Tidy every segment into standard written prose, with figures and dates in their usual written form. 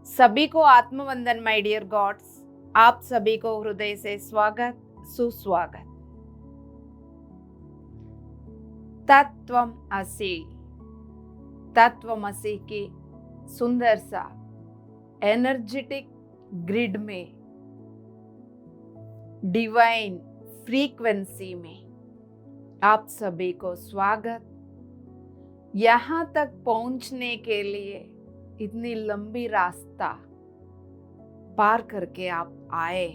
सभी को आत्मवंदन my dear God's. आप सभी को हृदय से स्वागत सुस्वागत। तत्वम असि, तत्वमसि की सुंदर सा एनर्जेटिक ग्रिड में, डिवाइन फ्रीक्वेंसी में आप सभी को स्वागत। यहाँ तक पहुंचने के लिए इतनी लंबी रास्ता पार करके आप आए,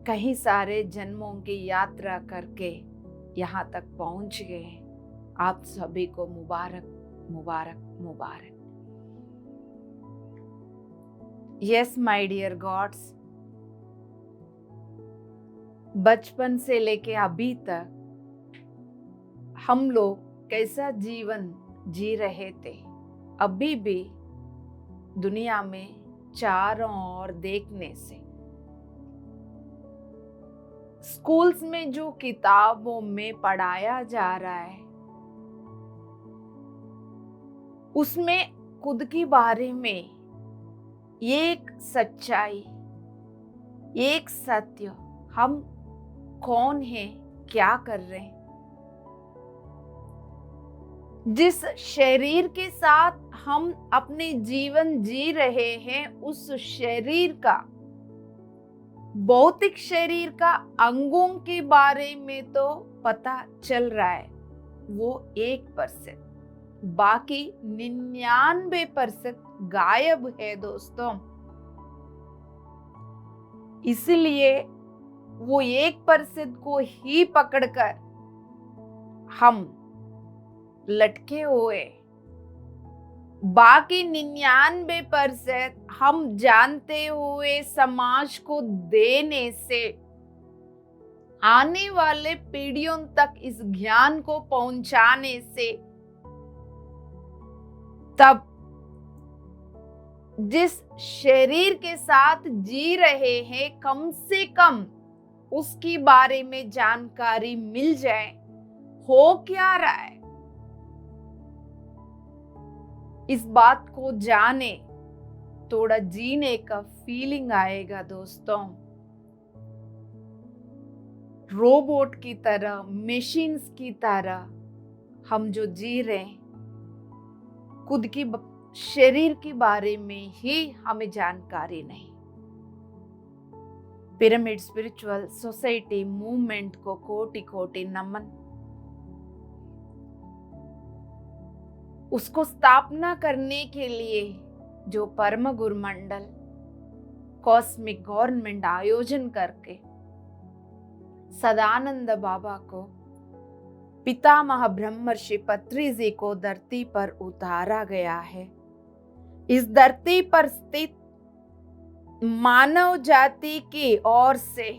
कई सारे जन्मों की यात्रा करके यहाँ तक पहुंच गए। आप सभी को मुबारक मुबारक मुबारक। यस माय डियर गॉड्स, बचपन से लेके अभी तक हम लोग कैसा जीवन जी रहे थे, अभी भी दुनिया में चारों ओर देखने से, स्कूल्स में जो किताबों में पढ़ाया जा रहा है उसमें खुद के बारे में एक सच्चाई, एक सत्य, हम कौन हैं, क्या कर रहे हैं, जिस शरीर के साथ हम अपने जीवन जी रहे हैं, उस शरीर का, भौतिक शरीर का अंगों के बारे में तो पता चल रहा है, वो 1%, बाकी 99% गायब है दोस्तों। इसलिए वो 1% को ही पकड़कर हम लटके हुए, बाकी 99% हम जानते हुए समाज को देने से, आने वाले पीढ़ियों तक इस ज्ञान को पहुंचाने से, तब जिस शरीर के साथ जी रहे हैं कम से कम उसके बारे में जानकारी मिल जाए, हो क्या रहा है, इस बात को जाने, थोड़ा जीने का फीलिंग आएगा दोस्तों। रोबोट की तरह, मशीन्स की तरह हम जो जी रहे हैं, खुद की शरीर के बारे में ही हमें जानकारी नहीं। पिरामिड स्पिरिचुअल सोसाइटी मूवमेंट को कोटि कोटि नमन। उसको स्थापना करने के लिए जो परम गुरु मंडल कॉस्मिक गवर्नमेंट आयोजन करके सदानंद बाबा को, पितामह ब्रह्मर्षि पत्री जी को धरती पर उतारा गया है। इस धरती पर स्थित मानव जाति की ओर से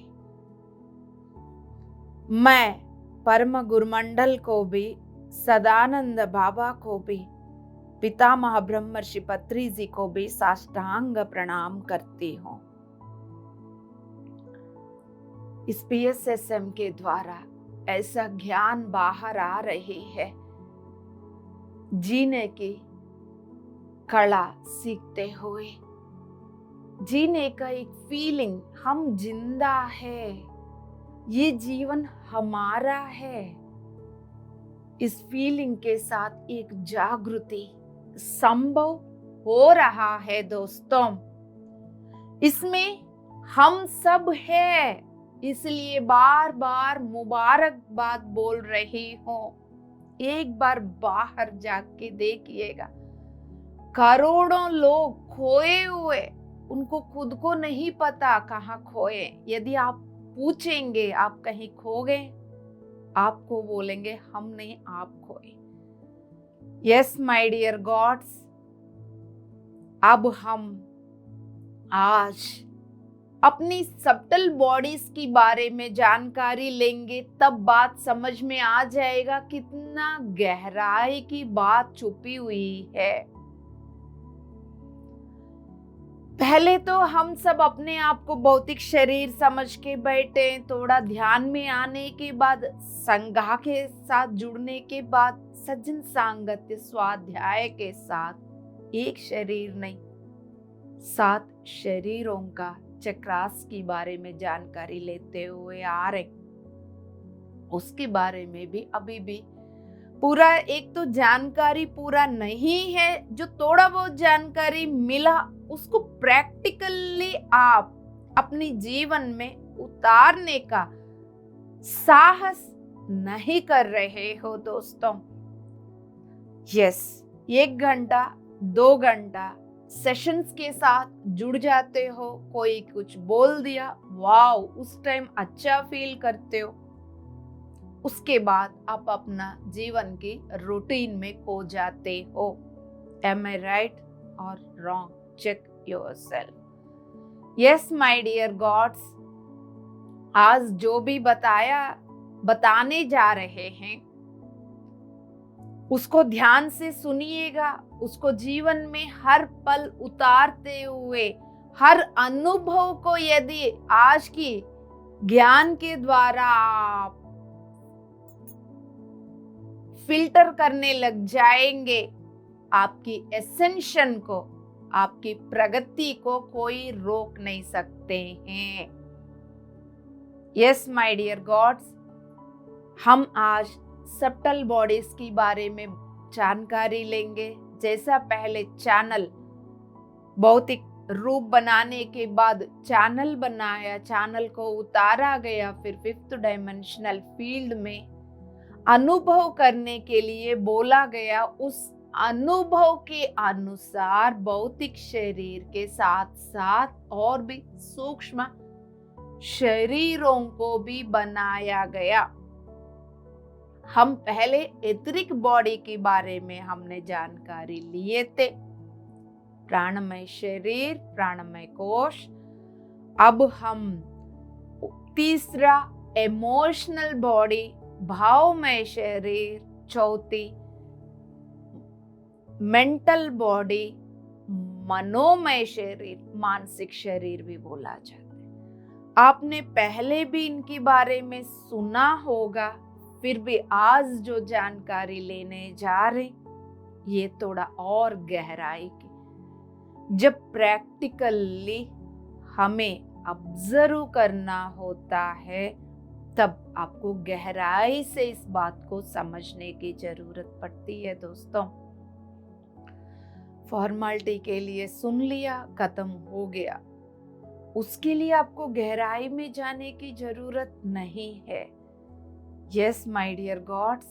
मैं परम गुरु मंडल को भी, सदानंद बाबा को भी, पितामह ब्रह्मर्षि पत्री जी को भी साष्टांग प्रणाम करती हूँ। इस PSSM के द्वारा ऐसा ज्ञान बाहर आ रही है, जीने की कला सीखते हुए, जीने का एक फीलिंग, हम जिंदा है, ये जीवन हमारा है, इस फीलिंग के साथ एक जागृति संभव हो रहा है दोस्तों। इसमें हम सब हैं, इसलिए बार बार मुबारकबाद बोल रही हूँ। एक बार बाहर जाके देखिएगा, करोड़ों लोग खोए हुए, उनको खुद को नहीं पता कहाँ खोए। यदि आप पूछेंगे आप कहीं खो गए, आपको बोलेंगे हम नहीं, आप खोए। यस माय डियर गॉड्स, अब हम आज अपनी सबटल बॉडीज की बारे में जानकारी लेंगे, तब बात समझ में आ जाएगा कितना गहराई की बात छुपी हुई है। पहले तो हम सब अपने आप को भौतिक शरीर समझ के बैठे, थोड़ा ध्यान में आने के बाद, संघा के साथ जुड़ने के बाद, सज्जन सांगत्य स्वाध्याय के साथ, एक शरीर नहीं 7 शरीरों का चक्रास के बारे में जानकारी लेते हुए आ रहे, उसके बारे में भी अभी भी पूरा एक तो जानकारी पूरा नहीं है, जो थोड़ा बहुत जानकारी मिला उसको प्रैक्टिकली आप अपने जीवन में उतारने का साहस नहीं कर रहे हो दोस्तों। यस, 1 घंटा 2 घंटा सेशंस के साथ जुड़ जाते हो, कोई कुछ बोल दिया, वाओ, उस टाइम अच्छा फील करते हो, उसके बाद आप अपना जीवन की रूटीन में खो जाते हो। एम आई राइट और wrong? Check yourself. Yes my dear gods, आज जो भी बताने जा रहे हैं उसको ध्यान से सुनिएगा, उसको जीवन में हर पल उतारते हुए, हर अनुभव को यदि आज की ज्ञान के द्वारा आप फिल्टर करने लग जाएंगे, आपकी एसेंशन को, आपकी प्रगति को कोई रोक नहीं सकते हैं। यस माय डियर गॉड्स, हम आज सब्टल बॉडीज के बारे में जानकारी लेंगे। जैसा पहले चैनल भौतिक रूप बनाने के बाद चैनल बनाया, चैनल को उतारा गया, फिर 5th डायमेंशनल फील्ड में अनुभव करने के लिए बोला गया, उस अनुभव के अनुसार भौतिक शरीर के साथ साथ और भी सूक्ष्म शरीरों को भी बनाया गया। हम पहले एथरिक बॉडी के बारे में हमने जानकारी लिए थे, प्राणमय शरीर, प्राणमय कोश। अब हम तीसरा इमोशनल बॉडी, भावमय शरीर, चौथी मेंटल बॉडी, मनोमय शरीर, मानसिक शरीर भी बोला जाता है। आपने पहले भी इनके बारे में सुना होगा, फिर भी आज जो जानकारी लेने जा रहे ये थोड़ा और गहराई की, जब प्रैक्टिकली हमें ऑब्जर्व करना होता है तब आपको गहराई से इस बात को समझने की जरूरत पड़ती है दोस्तों। फॉर्मेलिटी के लिए सुन लिया, खत्म हो गया, उसके लिए आपको गहराई में जाने की जरूरत नहीं है। यस माय डियर गॉड्स,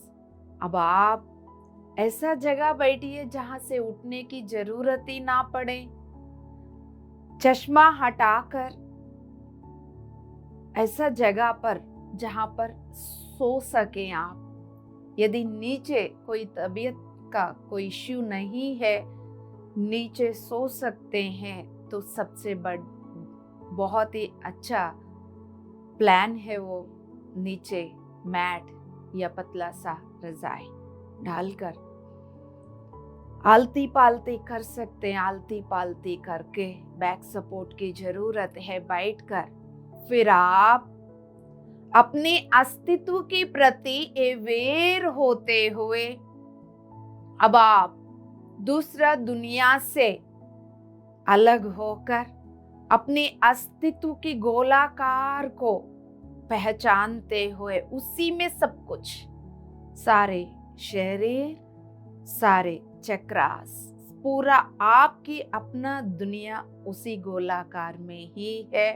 अब आप ऐसा जगह बैठिए जहां से उठने की जरूरत ही ना पड़े। चश्मा हटाकर ऐसा जगह पर जहां पर सो सके आप। यदि नीचे कोई तबीयत का कोई इश्यू नहीं है, नीचे सो सकते हैं, तो सबसे बहुत ही अच्छा प्लान है वो नीचे मैट या पतला सा रजाई डालकर आलती पालती कर सकते हैं। आलती पालती करके बैक सपोर्ट की जरूरत है बैठकर। फिर आप अपने अस्तित्व के प्रति अवेयर होते हुए अब आप दूसरा दुनिया से अलग होकर अपने अस्तित्व की गोलाकार को पहचानते हुए, उसी में सब कुछ, सारे शरीर, सारे चक्रास, पूरा आपकी अपना दुनिया उसी गोलाकार में ही है।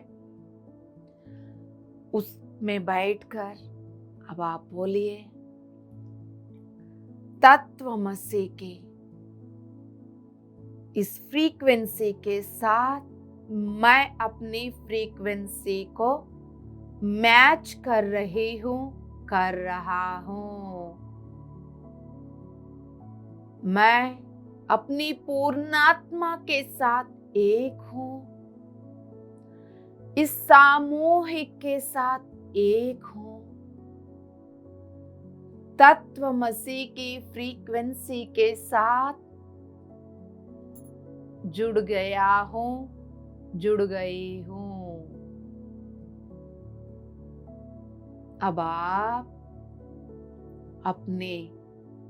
उसमें बैठकर अब आप बोलिए, तत्वमसि की इस फ्रीक्वेंसी के साथ मैं अपनी फ्रीक्वेंसी को मैच कर रही हूं, कर रहा हूं। मैं अपनी पूर्णात्मा के साथ एक हूं, इस सामूहिक के साथ एक हूं। तत्वमसि की फ्रीक्वेंसी के साथ जुड़ गया हूं, जुड़ गई हूं। अब आप अपने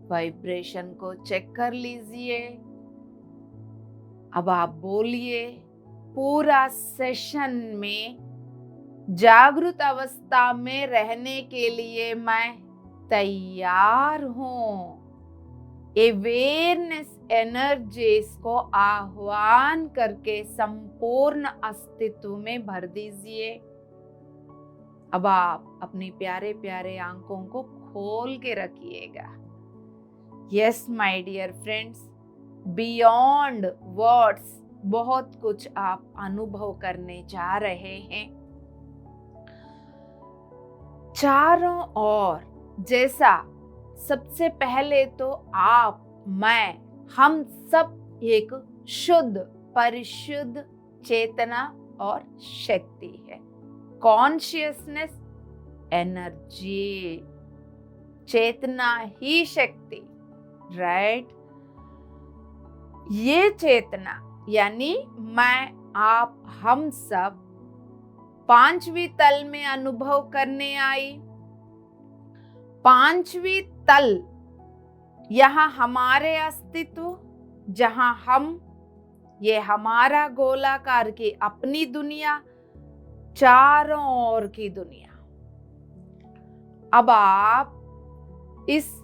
वाइब्रेशन को चेक कर लीजिए। अब आप बोलिए, पूरा सेशन में जागृत अवस्था में रहने के लिए मैं तैयार हूं। अवेयरनेस एनर्जीज को आह्वान करके संपूर्ण अस्तित्व में भर दीजिए। अब आप अपनी प्यारे प्यारे आंखों को खोल के रखिएगा। Yes my dear friends, beyond words बहुत कुछ आप अनुभव करने जा रहे हैं। चारों ओर जैसा सबसे पहले तो आप, मैं, हम सब एक शुद्ध परिशुद्ध चेतना और शक्ति है। कॉन्शियसनेस एनर्जी, चेतना ही शक्ति, राइट। ये चेतना यानी मैं, आप, हम सब पांचवी तल में अनुभव करने आई। पांचवी तल, यहाँ हमारे अस्तित्व, जहां हम, ये हमारा गोलाकार की अपनी दुनिया, चारों ओर की दुनिया। अब आप इस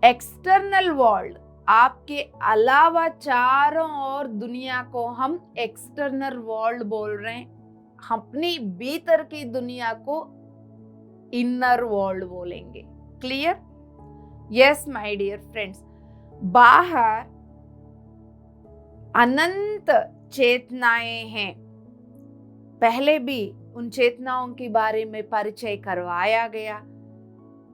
एक्सटर्नल वर्ल्ड, आपके अलावा चारों ओर दुनिया को हम एक्सटर्नल वर्ल्ड बोल रहे हैं। अपनी भीतर की दुनिया को इनर वर्ल्ड बोलेंगे। Clear? Yes my dear friends, बाहर अनंत चेतनाएं हैं। पहले भी उन चेतनाओं के बारे में परिचय करवाया गया।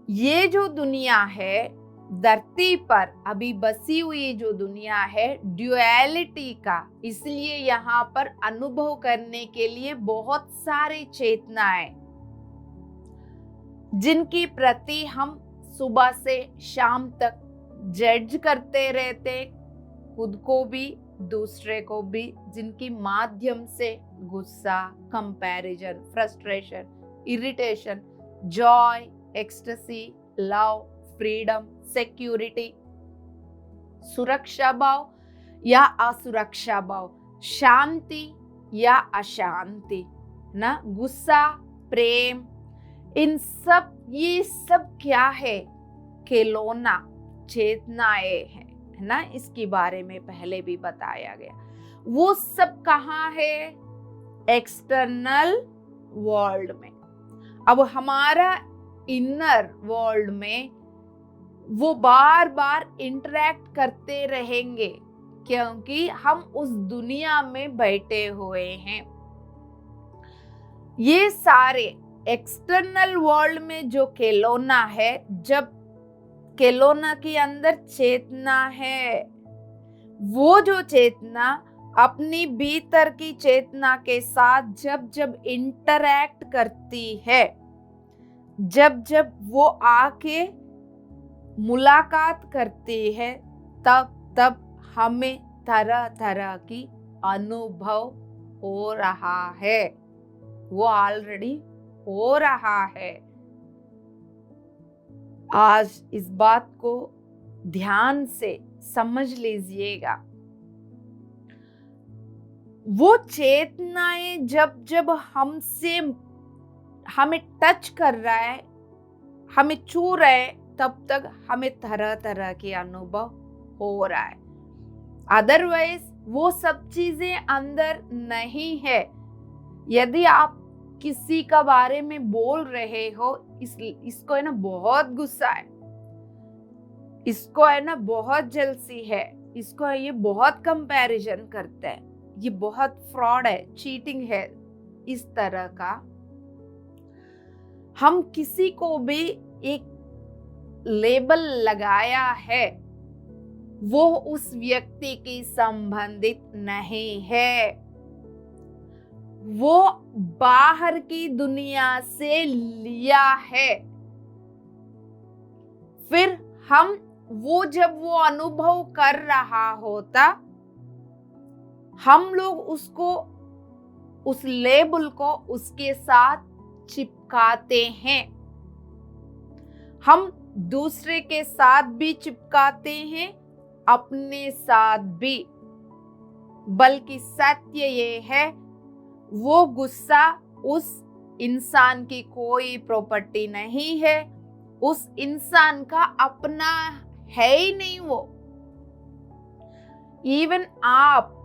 ये जो दुनिया है, धरती पर अभी बसी हुई जो दुनिया है, ड्युअलिटी का, इसलिए यहाँ पर अनुभव करने के लिए बहुत सारी चेतनाएं, जिनकी प्रति हम सुबह से शाम तक जज करते रहते, खुद को भी दूसरे को भी, जिनकी माध्यम से गुस्सा, comparison, frustration, irritation, Joy, ecstasy, love, freedom, security, सुरक्षा भाव या असुरक्षा भाव, शांति या अशांति, ना, गुस्सा, प्रेम, इन सब, ये सब क्या है? खिलौना चेतनाएं हैं, है ना। इसके बारे में पहले भी बताया गया। वो सब कहाँ है? एक्सटर्नल वर्ल्ड में। अब हमारा इनर वर्ल्ड में वो बार बार इंटरेक्ट करते रहेंगे, क्योंकि हम उस दुनिया में बैठे हुए हैं। ये सारे एक्सटर्नल वर्ल्ड में जो खिलौना है, जब खिलौना के अंदर चेतना है, वो जो चेतना अपनी भीतर की चेतना के साथ जब जब इंटरैक्ट करती है, जब जब वो आके मुलाकात करती है, तब तब हमें तरह तरह की अनुभव हो रहा है। वो ऑलरेडी हो रहा है। आज इस बात को ध्यान से समझ लीजिएगा। वो चेतनाएं जब जब हमसे, हमें टच कर रहा है, हमें छू रहा है, तब तक हमें तरह तरह के अनुभव हो रहा है। अदरवाइज वो सब चीजें अंदर नहीं है। यदि आप किसी का बारे में बोल रहे हो, इसको है ना बहुत गुस्सा है, इसको है ना बहुत जलसी है, इसको है ये बहुत कंपैरिजन करता है, ये बहुत फ्रॉड है, चीटिंग है, इस तरह का हम किसी को भी एक लेबल लगाया है, वो उस व्यक्ति की संबंधित नहीं है। वो बाहर की दुनिया से लिया है। फिर हम वो जब वो अनुभव कर रहा होता, हम लोग उसको, उस लेबल को उसके साथ चिपकाते हैं। हम दूसरे के साथ भी चिपकाते हैं, अपने साथ भी। बल्कि सत्य ये है वो गुस्सा उस इंसान की कोई प्रॉपर्टी नहीं है, उस इंसान का अपना है ही नहीं वो। इवन आप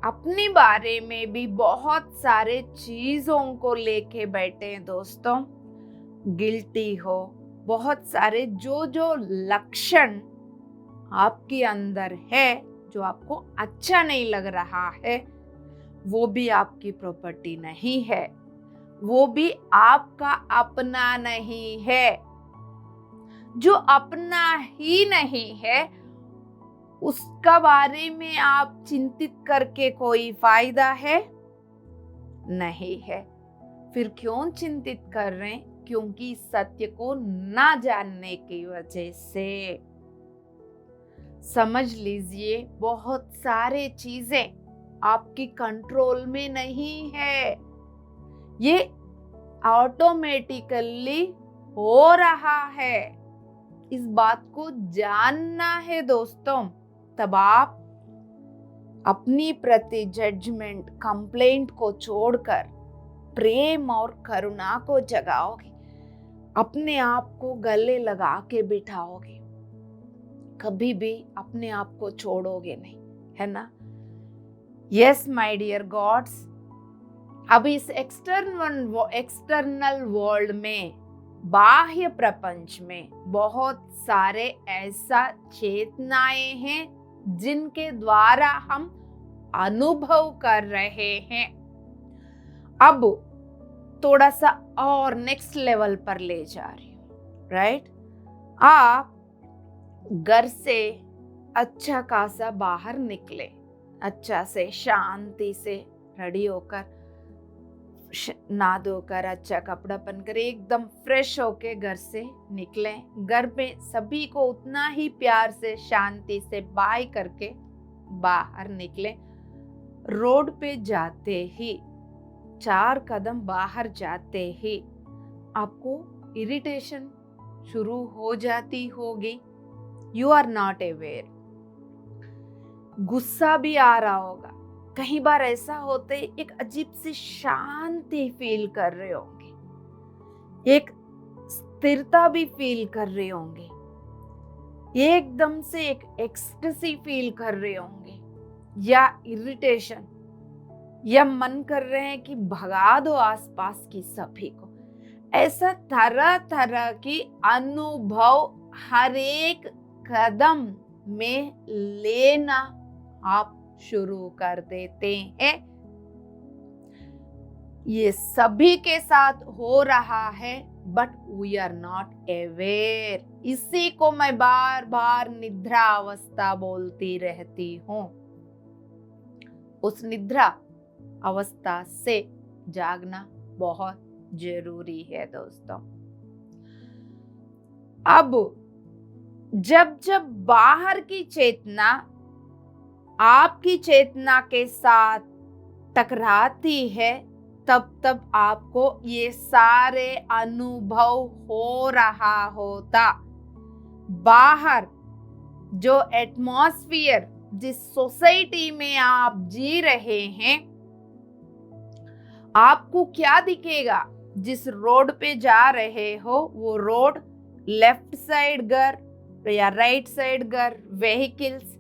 अपने बारे में भी बहुत सारे चीजों को लेके बैठे हैं दोस्तों, गिल्टी हो, बहुत सारे जो जो लक्षण आपके अंदर है जो आपको अच्छा नहीं लग रहा है, वो भी आपकी प्रॉपर्टी नहीं है, वो भी आपका अपना नहीं है। जो अपना ही नहीं है उसका बारे में आप चिंतित करके कोई फायदा है नहीं है। फिर क्यों चिंतित कर रहे हैं? क्योंकि सत्य को ना जानने की वजह से। समझ लीजिए बहुत सारे चीजें आपकी कंट्रोल में नहीं है, ये ऑटोमेटिकली हो रहा है। इस बात को जानना है दोस्तों, तब आप अपनी प्रति जजमेंट, कंप्लेंट को छोड़कर प्रेम और करुणा को जगाओगे, अपने आप को गले लगा के बिठाओगे, कभी भी अपने आप को छोड़ोगे नहीं, है ना? यस माय डियर गॉड्स, अब इस एक्सटर्नल वर्ल्ड में, बाह्य प्रपंच में बहुत सारे ऐसा चेतनाएं हैं जिनके द्वारा हम अनुभव कर रहे हैं। अब थोड़ा सा और नेक्स्ट लेवल पर ले जा रही हूँ, राइट? आप घर से अच्छा खासा बाहर निकले, अच्छा से शांति से रेडी होकर, नहा धोकर, अच्छा कपड़ा पहनकर एकदम फ्रेश होके घर से निकले। घर में सभी को उतना ही प्यार से, शांति से बाय करके बाहर निकले। रोड पे जाते ही, 4 कदम बाहर जाते ही आपको इरिटेशन शुरू हो जाती होगी। You are not aware. गुस्सा भी आ रहा होगा। कई बार ऐसा होता है, एक अजीब सी शांति फील कर रहे होंगे, एक स्थिरता भी फील कर रहे होंगे, एकदम से एक एक्सटेसी फील कर रहे होंगे, या इरिटेशन, या मन कर रहे हैं कि भगा दो आसपास की सभी को। ऐसा तरह तरह की अनुभव हर एक कदम में लेना आप शुरू कर देते हैं। ये सभी के साथ हो रहा है, but we are not aware. इसी को मैं बार बार निद्रा अवस्था बोलती रहती हूँ। उस निद्रा अवस्था से जागना बहुत जरूरी है दोस्तों। अब जब जब बाहर की चेतना आपकी चेतना के साथ टकराती है, तब तब आपको ये सारे अनुभव हो रहा होता। बाहर जो एटमॉस्फेयर, जिस सोसाइटी में आप जी रहे हैं, आपको क्या दिखेगा? जिस रोड पे जा रहे हो वो रोड, लेफ्ट साइड घर या राइट साइड घर, व्हीकल्स,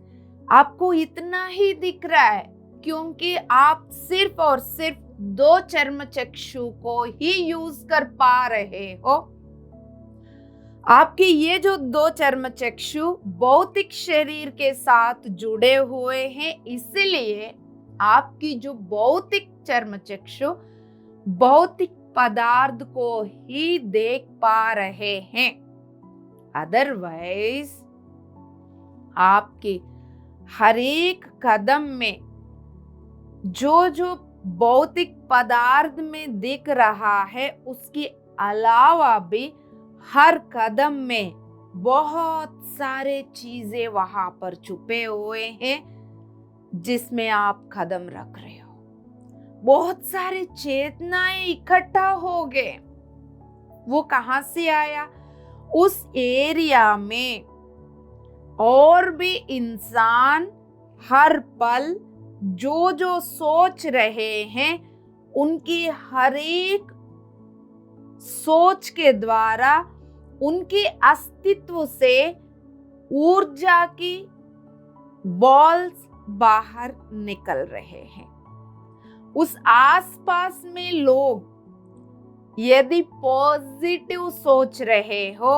आपको इतना ही दिख रहा है क्योंकि आप सिर्फ और सिर्फ 2 चर्म चक्षु को ही यूज कर पा रहे हो। आपके ये जो 2 चर्म चक्षु भौतिक शरीर के साथ जुड़े हुए हैं, इसलिए आपकी जो भौतिक चर्म चक्षु भौतिक पदार्थ को ही देख पा रहे हैं। अदरवाइज आपके हर एक कदम में जो जो भौतिक पदार्थ में दिख रहा है, उसके अलावा भी हर कदम में बहुत सारे चीजें वहां पर छुपे हुए हैं जिसमें आप कदम रख रहे हो। बहुत सारे चेतनाएं इकट्ठा हो गए। वो कहां से आया? उस एरिया में और भी इंसान हर पल जो जो सोच रहे हैं उनकी हर एक सोच के द्वारा उनके अस्तित्व से ऊर्जा की बॉल्स बाहर निकल रहे हैं। उस आसपास में लोग यदि पॉजिटिव सोच रहे हो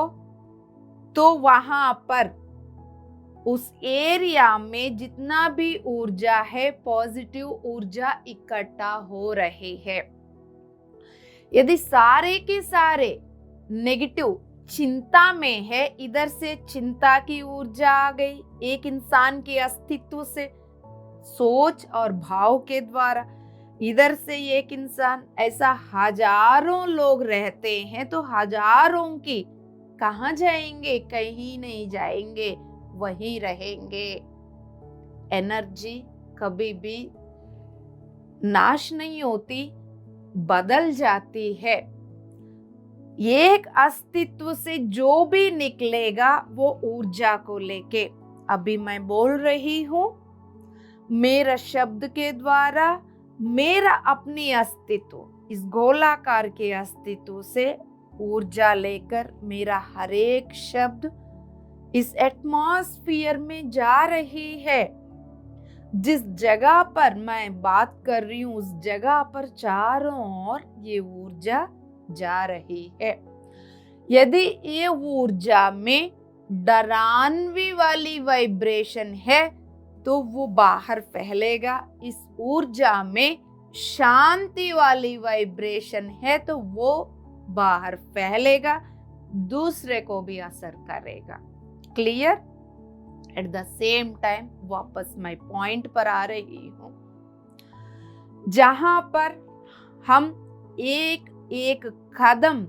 तो वहां पर उस एरिया में जितना भी ऊर्जा है, पॉजिटिव ऊर्जा इकट्ठा हो रही है। यदि सारे के सारे नेगेटिव चिंता में है, इधर से चिंता की ऊर्जा आ गई एक इंसान के अस्तित्व से सोच और भाव के द्वारा, इधर से एक इंसान, ऐसा हजारों लोग रहते हैं तो हजारों की कहाँ जाएंगे? कहीं नहीं जाएंगे, वहीं रहेंगे। एनर्जी कभी भी नाश नहीं होती, बदल जाती है। एक अस्तित्व से जो भी निकलेगा वो ऊर्जा को लेके, अभी मैं बोल रही हूं, मेरा शब्द के द्वारा मेरा अपनी अस्तित्व, इस गोलाकार के अस्तित्व से ऊर्जा लेकर मेरा हर एक शब्द इस एटमॉस्फेयर में जा रही है। जिस जगह पर मैं बात कर रही हूँ उस जगह पर चारों ओर ये ऊर्जा जा रही है। यदि ये ऊर्जा में डरावनी वाली वाइब्रेशन है तो वो बाहर फैलेगा। इस ऊर्जा में शांति वाली वाइब्रेशन है तो वो बाहर फैलेगा, दूसरे को भी असर करेगा। Clear? At the same time वापस मैं पॉइंट पर आ रही हूं, जहां पर हम एक एक कदम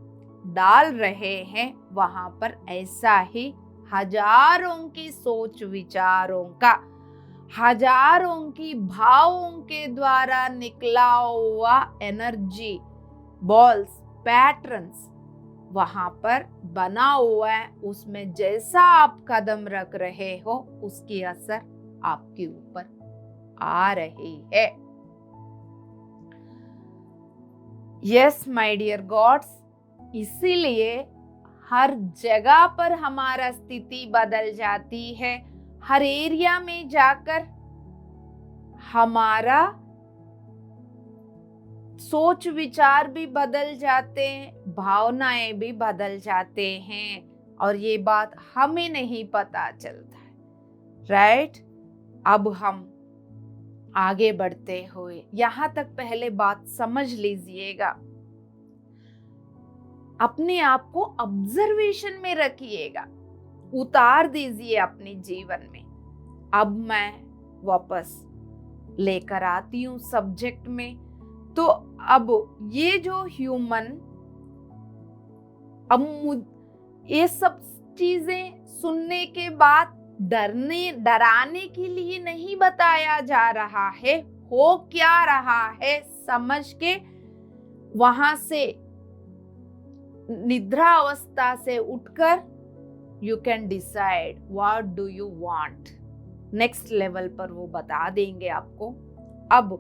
डाल रहे हैं वहां पर ऐसा ही हजारों की सोच विचारों का, हजारों की भावों के द्वारा निकला हुआ एनर्जी बॉल्स, पैटर्न्स वहां पर बना हुआ है। उसमें जैसा आप कदम रख रहे हो उसकी असर आपके ऊपर आ रही है। यस माय डियर गॉड्स, इसीलिए हर जगह पर हमारा स्थिति बदल जाती है। हर एरिया में जाकर हमारा सोच विचार भी बदल जाते हैं, भावनाएं भी बदल जाते हैं, और ये बात हमें नहीं पता चलता है। राइट? अब हम आगे बढ़ते हुए यहां तक पहले बात समझ लीजिएगा, अपने आप को ऑब्जर्वेशन में रखिएगा, उतार दीजिए अपने जीवन में। अब मैं वापस लेकर आती हूं सब्जेक्ट में। तो अब ये जो ह्यूमन, अब ये सब चीजें सुनने के बाद डराने के लिए नहीं बताया जा रहा है, हो क्या रहा है समझ के वहां से निद्रा अवस्था से उठकर you can decide what do you want. Next level पर वो बता देंगे आपको। अब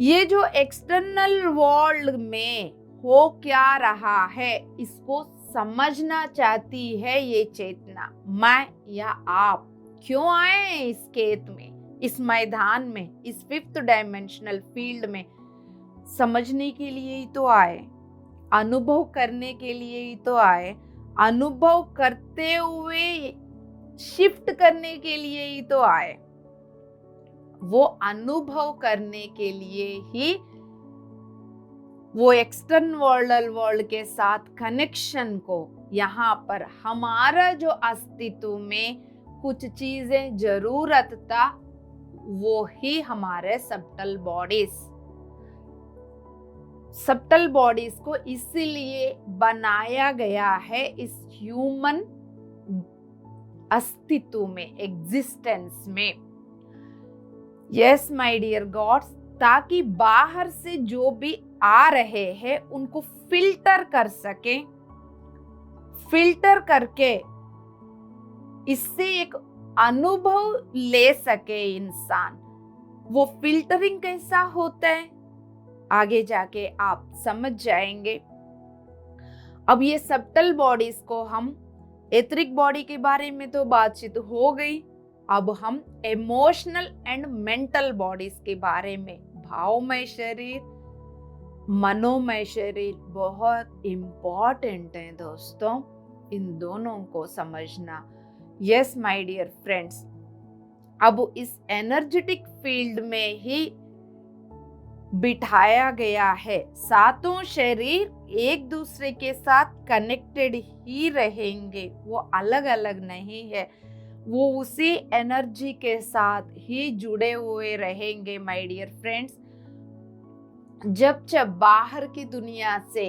ये जो एक्सटर्नल वर्ल्ड में हो क्या रहा है इसको समझना चाहती है ये चेतना, मैं या आप क्यों आए हैं इस खेत में, इस मैदान में, इस 5th डायमेंशनल फील्ड में? समझने के लिए ही तो आए, अनुभव करने के लिए ही तो आए, अनुभव करते हुए शिफ्ट करने के लिए ही तो आए। वो अनुभव करने के लिए ही वो एक्सटर्नल वर्ल्ड के साथ कनेक्शन को, यहाँ पर हमारा जो अस्तित्व में कुछ चीजें जरूरत था वो ही हमारे सब्टल बॉडीज को इसीलिए बनाया गया है इस ह्यूमन अस्तित्व में, एग्जिस्टेंस में। यस माय डियर गॉड्स, ताकि बाहर से जो भी आ रहे हैं उनको फिल्टर कर सके, फिल्टर करके इससे एक अनुभव ले सके इंसान। वो फिल्टरिंग कैसा होता है आगे जाके आप समझ जाएंगे। अब ये सब्टल बॉडीज को हम, एथरिक बॉडी के बारे में तो बातचीत हो गई, अब हम इमोशनल एंड मेंटल बॉडीज के बारे में, भावमय शरीर, मनोमय शरीर बहुत इम्पॉर्टेंट है दोस्तों, इन दोनों को समझना। यस माय डियर फ्रेंड्स, अब इस एनर्जेटिक फील्ड में ही बिठाया गया है, सातों शरीर एक दूसरे के साथ कनेक्टेड ही रहेंगे, वो अलग अलग नहीं है, वो उसी एनर्जी के साथ ही जुड़े हुए रहेंगे माय डियर फ्रेंड्स। जब बाहर की दुनिया से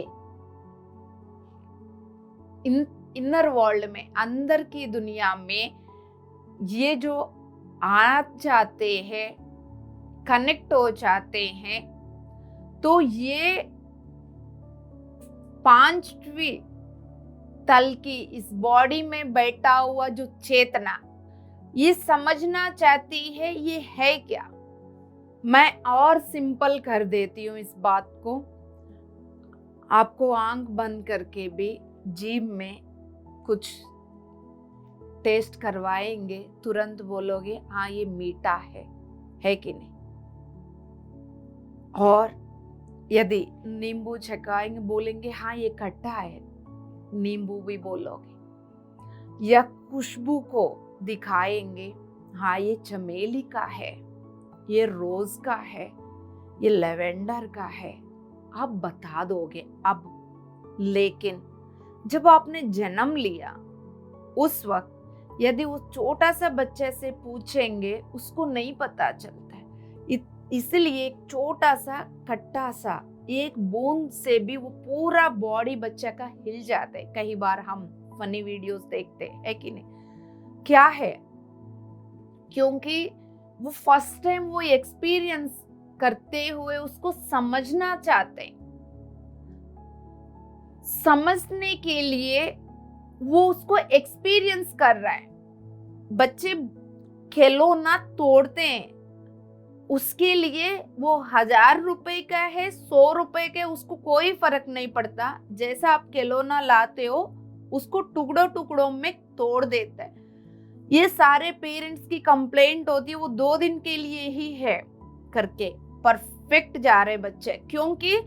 इनर वर्ल्ड में, अंदर की दुनिया में ये जो आ जाते हैं, कनेक्ट हो जाते हैं, तो ये पांचवी तल की इस बॉडी में बैठा हुआ जो चेतना, ये समझना चाहती है ये है क्या। मैं और सिंपल कर देती हूँ इस बात को, आपको आंख बंद करके भी जीभ में कुछ टेस्ट करवाएंगे, तुरंत बोलोगे हाँ ये मीठा है कि नहीं। और यदि नींबू छकाएंगे, बोलेंगे हाँ ये खट्टा है, नींबू भी बोलोगे। या खुशबू को दिखाएंगे, हाँ ये चमेली का है, ये रोज का है, ये लेवेंडर का है, आप बता दोगे अब। लेकिन जब आपने जन्म लिया उस वक्त यदि वो छोटा सा बच्चे से पूछेंगे, उसको नहीं पता चलता है, इसलिए एक छोटा सा खट्टा सा एक बूंद से भी वो पूरा बॉडी बच्चा का हिल जाता है। कई बार हम फनी वीडियोस देखते हैं कि नहीं, क्या है, क्योंकि वो फर्स्ट टाइम वो एक्सपीरियंस करते हुए उसको समझना चाहते हैं। समझने के लिए वो उसको एक्सपीरियंस कर रहा है। बच्चे खिलौना तोड़ते हैं, उसके लिए वो 1000 रुपए का है, 100 रुपए के, उसको कोई फर्क नहीं पड़ता। जैसा आप खिलौना लाते हो उसको टुकड़ों टुकड़ों में तोड़ देता है। ये सारे पेरेंट्स की कंप्लेंट होती है, वो 2 दिन के लिए ही है करके परफेक्ट जा रहे बच्चे, क्योंकि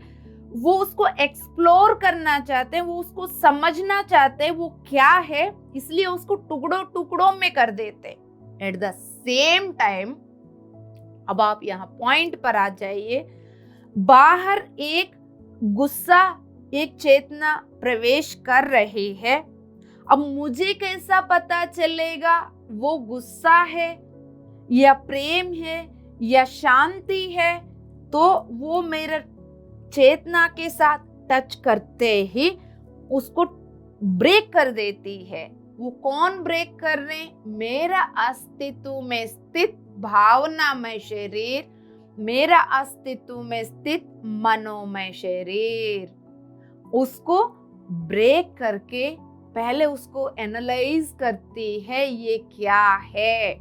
वो उसको एक्सप्लोर करना चाहते हैं, वो उसको समझना चाहते हैं वो क्या है, इसलिए उसको टुकड़ों टुकड़ों में कर देते। एट द सेम टाइम अब आप यहाँ पॉइंट पर आ जाइए, बाहर एक गुस्सा, एक चेतना प्रवेश कर रही है। अब मुझे कैसा पता चलेगा वो गुस्सा है या प्रेम है या शांति है? तो वो मेरे चेतना के साथ टच करते ही उसको ब्रेक कर देती है। वो कौन ब्रेक कर रहे? मेरा अस्तित्व में स्थित भावनामय शरीर, मेरा अस्तित्व में स्थित मनोमय शरीर, उसको ब्रेक करके पहले उसको एनालाइज करती है ये क्या है,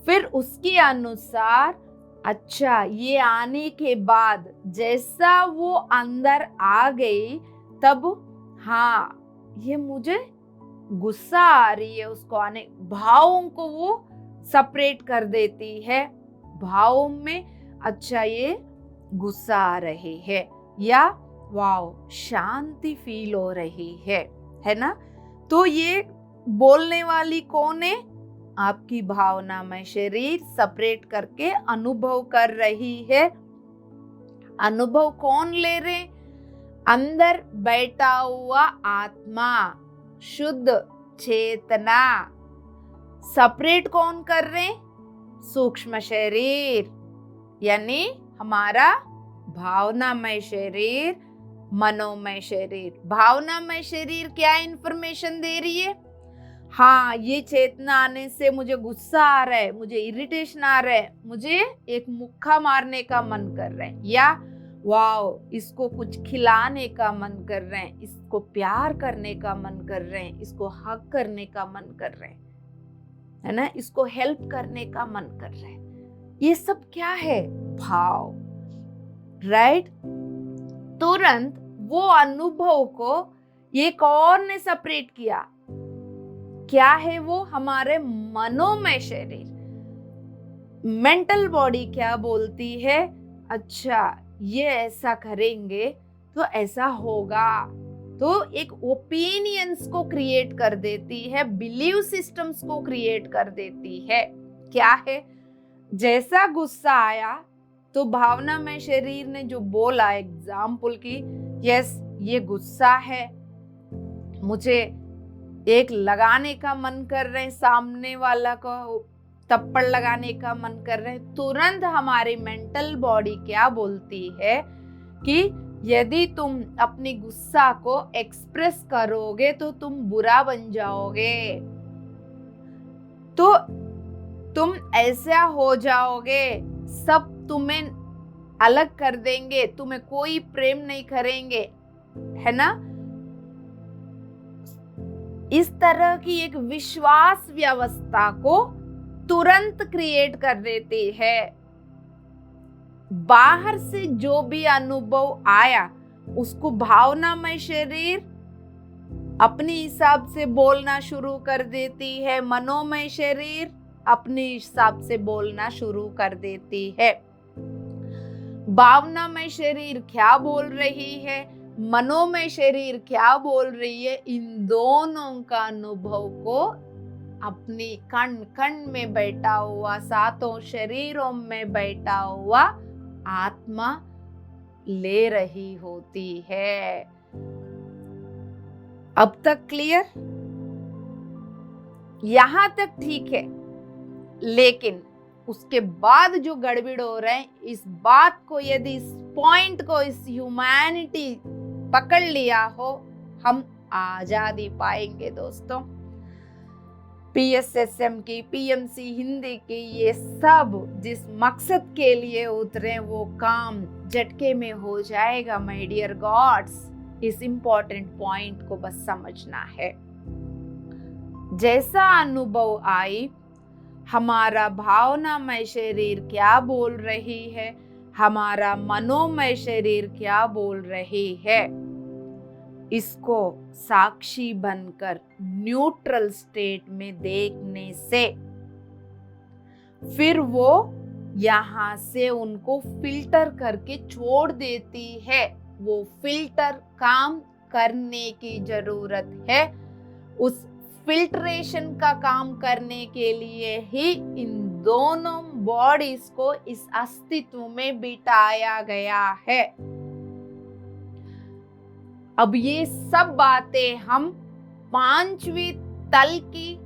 फिर उसके अनुसार अच्छा ये आने के बाद जैसा वो अंदर आ गई, तब हाँ ये मुझे गुस्सा आ रही है, उसको आने भावों को वो सेपरेट कर देती है। भावों में अच्छा ये गुस्सा आ रही है या वाओ शांति फील हो रही है ना। तो ये बोलने वाली कौन है? आपकी भावनामय शरीर सेपरेट करके अनुभव कर रही है। अनुभव कौन ले रहे? अंदर बैठा हुआ आत्मा, शुद्ध चेतना। सेपरेट कौन कर रहे? सूक्ष्म शरीर, यानी हमारा भावनामय शरीर, मनोमय शरीर। भावनामय शरीर क्या इंफॉर्मेशन दे रही है? हाँ ये चेतना आने से मुझे गुस्सा आ रहा है, मुझे इरिटेशन आ रहा है, मुझे एक मुक्का मारने का मन कर रहा है, या वाओ इसको कुछ खिलाने का मन कर रहे हैं, इसको प्यार करने का मन कर रहे हैं, इसको हग करने का मन कर रहे हैं, है ना, इसको हेल्प करने का मन कर रहे हैं। ये सब क्या है? भाव, राइट? तुरंत वो अनुभव को एक और ने सेपरेट किया। क्या है वो? हमारे मनोमय शरीर, मेंटल बॉडी क्या बोलती है? अच्छा, ये ऐसा करेंगे तो ऐसा होगा। तो एक ओपिनियंस को क्रिएट कर देती है, बिलीव सिस्टम्स को क्रिएट कर देती है। क्या है? जैसा गुस्सा आया तो भावना में शरीर ने जो बोला, एग्जाम्पल की, यस ये गुस्सा है, मुझे एक लगाने का मन कर रहे हैं, सामने वाला को थप्पड़ लगाने का मन कर रहे हैं। तुरंत हमारी मेंटल बॉडी क्या बोलती है कि यदि तुम अपनी गुस्सा को एक्सप्रेस करोगे तो तुम बुरा बन जाओगे, तो तुम ऐसा हो जाओगे, सब तुम्हें अलग कर देंगे, तुम्हें कोई प्रेम नहीं करेंगे, है ना? इस तरह की एक विश्वास व्यवस्था को तुरंत क्रिएट कर देती है। बाहर से जो भी अनुभव आया उसको भावनामय शरीर अपने हिसाब से बोलना शुरू कर देती है, मनोमय शरीर अपने हिसाब से बोलना शुरू कर देती है। भावनामय शरीर क्या बोल रही है, मनोमय शरीर क्या बोल रही है, इन दोनों का अनुभव को अपनी कण कण में बैठा हुआ, सातों शरीरों में बैठा हुआ आत्मा ले रही होती है। अब तक क्लियर? यहां तक ठीक है, लेकिन उसके बाद जो गड़बड़ हो रहा है, इस बात को यदि इस पॉइंट को, इस ह्यूमैनिटी पकड़ लिया हो, हम आजादी पाएंगे दोस्तों। PSSM की, PMC हिंदी की, ये सब जिस मकसद के लिए उतरे वो काम झटके में हो जाएगा माय डियर गॉड्स। इस इंपॉर्टेंट पॉइंट को बस समझना है। जैसा अनुभव आई, हमारा भावनामय शरीर क्या बोल रही है, हमारा मनोमय शरीर क्या बोल रही है, इसको साक्षी बनकर न्यूट्रल स्टेट में देखने से फिर वो यहां से उनको फिल्टर करके छोड़ देती है। वो फिल्टर काम करने की जरूरत है। उस फिल्ट्रेशन का काम करने के लिए ही इन दोनों बॉडीज को इस अस्तित्व में बिठाया गया है। अब ये सब बातें हम पांचवी तल की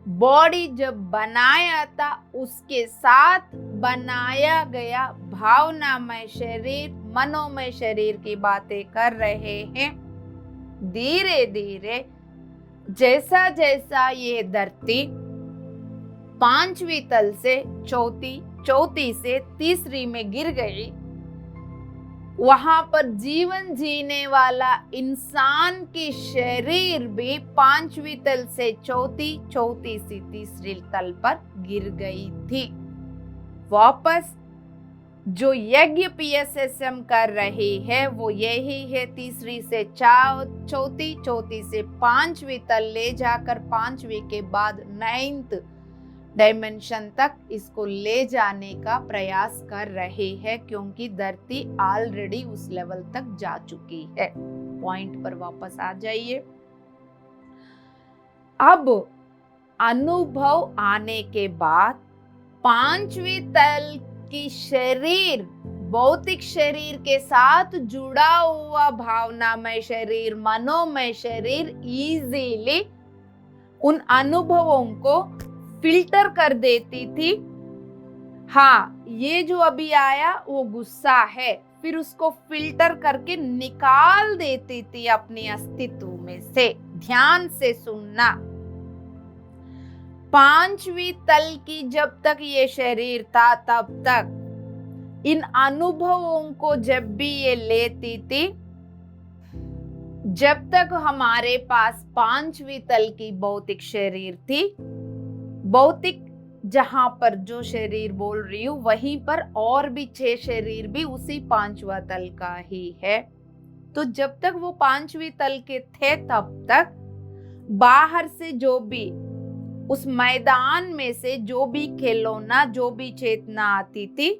बॉडी जब बनाया था उसके साथ बनाया गया भावनामय शरीर, मनोमय शरीर की बातें कर रहे हैं। धीरे धीरे जैसा जैसा ये धरती पांचवी तल से चौथी से तीसरी में गिर गई, वहां पर जीवन जीने वाला इंसान की शरीर भी पांचवी तल से चौथी से तीसरी तल पर गिर गई थी। वापस जो यज्ञ PSSM कर रही है वो यही है, तीसरी से चौथी से पांचवी तल ले जाकर पांचवी के बाद 9th डायमेंशन तक इसको ले जाने का प्रयास कर रहे हैं, क्योंकि धरती ऑलरेडी उस लेवल तक जा चुकी है। पॉइंट पर वापस आ जाइए। अब अनुभव आने के बाद पांचवी तल की शरीर, भौतिक शरीर के साथ जुड़ा हुआ भावनामय शरीर, मनोमय शरीर इजीली उन अनुभवों को फिल्टर कर देती थी। हाँ, ये जो अभी आया वो गुस्सा है, फिर उसको फिल्टर करके निकाल देती थी अपने अस्तित्व में से। ध्यान से सुनना, पांचवी तल की जब तक ये शरीर था तब तक इन अनुभवों को जब भी ये लेती थी, जब तक हमारे पास पांचवी तल की भौतिक शरीर थी, भौतिक जहां पर जो शरीर बोल रही हूं वहीं पर और भी 6 शरीर भी उसी पांचवा तल का ही है। तो जब तक वो पांचवी तल के थे तब तक बाहर से जो भी उस मैदान में से जो भी खिलौना, जो भी चेतना आती थी,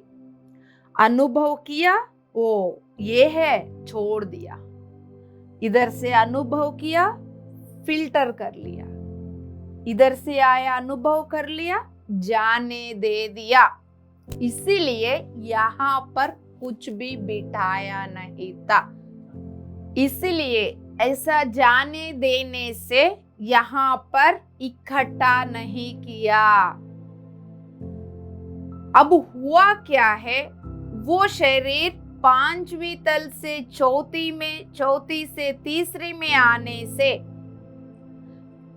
अनुभव किया, वो ये है, छोड़ दिया। इधर से अनुभव किया, फिल्टर कर लिया। इधर से आया, अनुभव कर लिया, जाने दे दिया। इसीलिए यहाँ पर कुछ भी बिठाया नहीं था। इसलिए ऐसा जाने देने से यहाँ पर इकट्ठा नहीं किया। अब हुआ क्या है, वो शरीर पांचवी तल से चौथी में, चौथी से तीसरी में आने से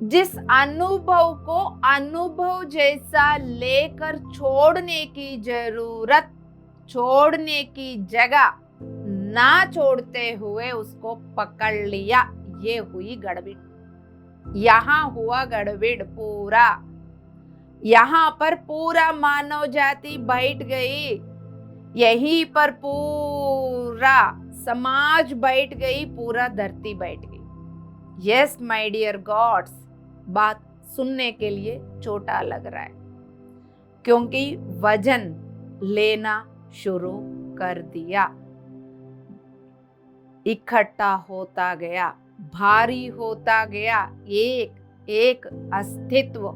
जिस अनुभव को अनुभव जैसा लेकर छोड़ने की जरूरत, छोड़ने की जगह ना छोड़ते हुए उसको पकड़ लिया, ये हुई गड़बड़। यहां हुआ गड़बड़ पूरा। यहां पर पूरा मानव जाति बैठ गई, यहीं पर पूरा समाज बैठ गई, पूरा धरती बैठ गई। यस माय डियर गॉड्स, बात सुनने के लिए छोटा लग रहा है क्योंकि वजन लेना शुरू कर दिया, इकट्ठा होता गया, भारी होता गया। एक एक अस्तित्व,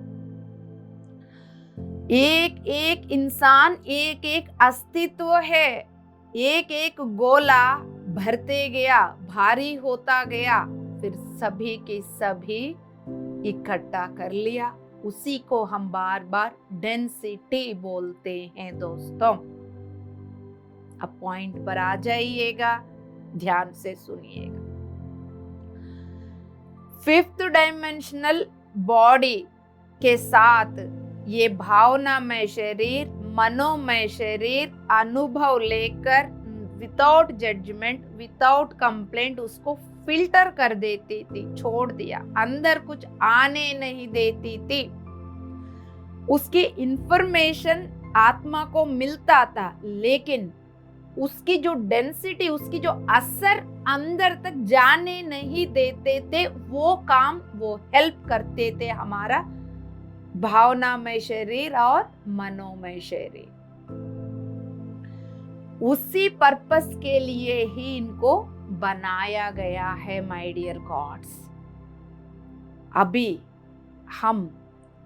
एक एक इंसान, एक एक अस्तित्व है, एक एक गोला भरते गया, भारी होता गया, फिर सभी के सभी इकट्ठा कर लिया। उसी को हम बार बार डेंसिटी बोलते हैं दोस्तों। अब पॉइंट पर आ जाइएगा, ध्यान से सुनिएगा। फिफ्थ डायमेंशनल बॉडी के साथ ये भावनामय शरीर, मनोमय शरीर अनुभव लेकर विदाउट जजमेंट, विदाउट कंप्लेंट उसको फिल्टर कर देती थी, छोड़ दिया, अंदर कुछ आने नहीं देती थी। उसकी इंफॉर्मेशन आत्मा को मिलता था, लेकिन उसकी जो डेंसिटी, उसकी जो असर अंदर तक जाने नहीं देते थे। वो काम, वो हेल्प करते थे हमारा भावनामय शरीर और मनोमय शरीर। उसी पर्पस के लिए ही इनको बनाया गया है माय डियर गॉड्स। अभी हम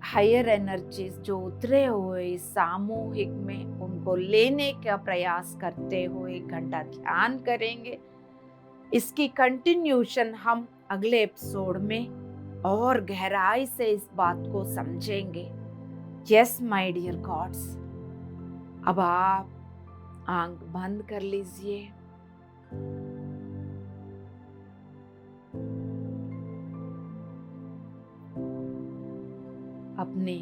हायर एनर्जीज जो उतरे हुए सामूहिक में, उनको लेने का प्रयास करते हुए 1 घंटा ध्यान करेंगे। इसकी कंटिन्यूशन हम अगले एपिसोड में और गहराई से इस बात को समझेंगे। यस माय डियर गॉड्स, अब आप आंख बंद कर लीजिए। अपने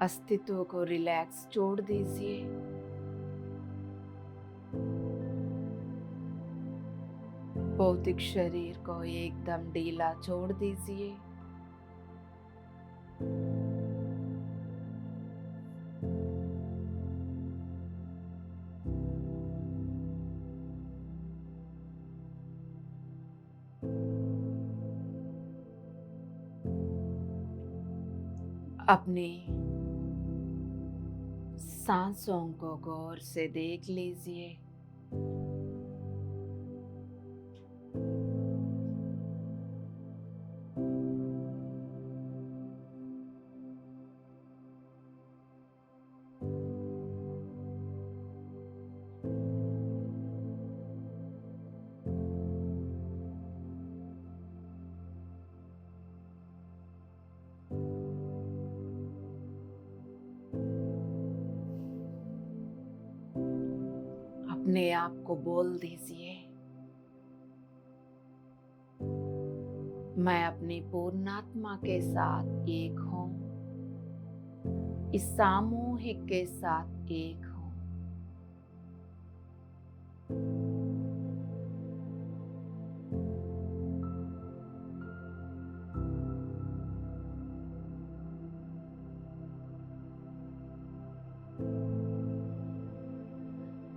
अस्तित्व को रिलैक्स छोड़ दीजिए। भौतिक शरीर को एकदम ढीला छोड़ दीजिए। अपने सांसों को गौर से देख लीजिए। अपने आप को बोल दीजिए, मैं अपनी पूर्णात्मा के साथ एक हूं, इस सामूहिक के साथ एक हूं।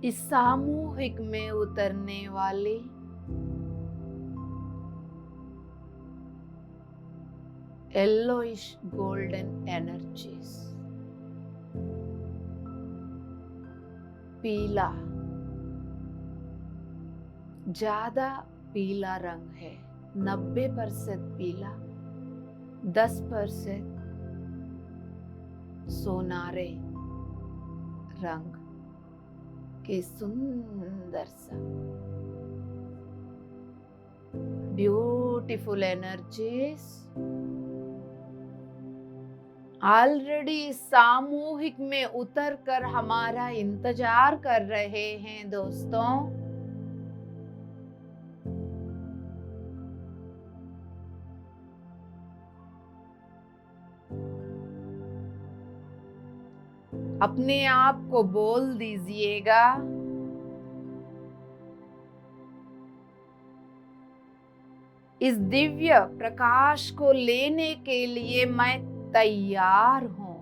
इस सामूहिक में उतरने वाली येलोइश गोल्डन एनर्जीज, पीला, ज्यादा पीला रंग है, 90% पीला, 10% सोनारे रंग के सुंदर सा ब्यूटीफुल एनर्जीज ऑलरेडी सामूहिक में उतर कर हमारा इंतजार कर रहे हैं दोस्तों। अपने आप को बोल दीजिएगा, इस दिव्य प्रकाश को लेने के लिए मैं तैयार हूं।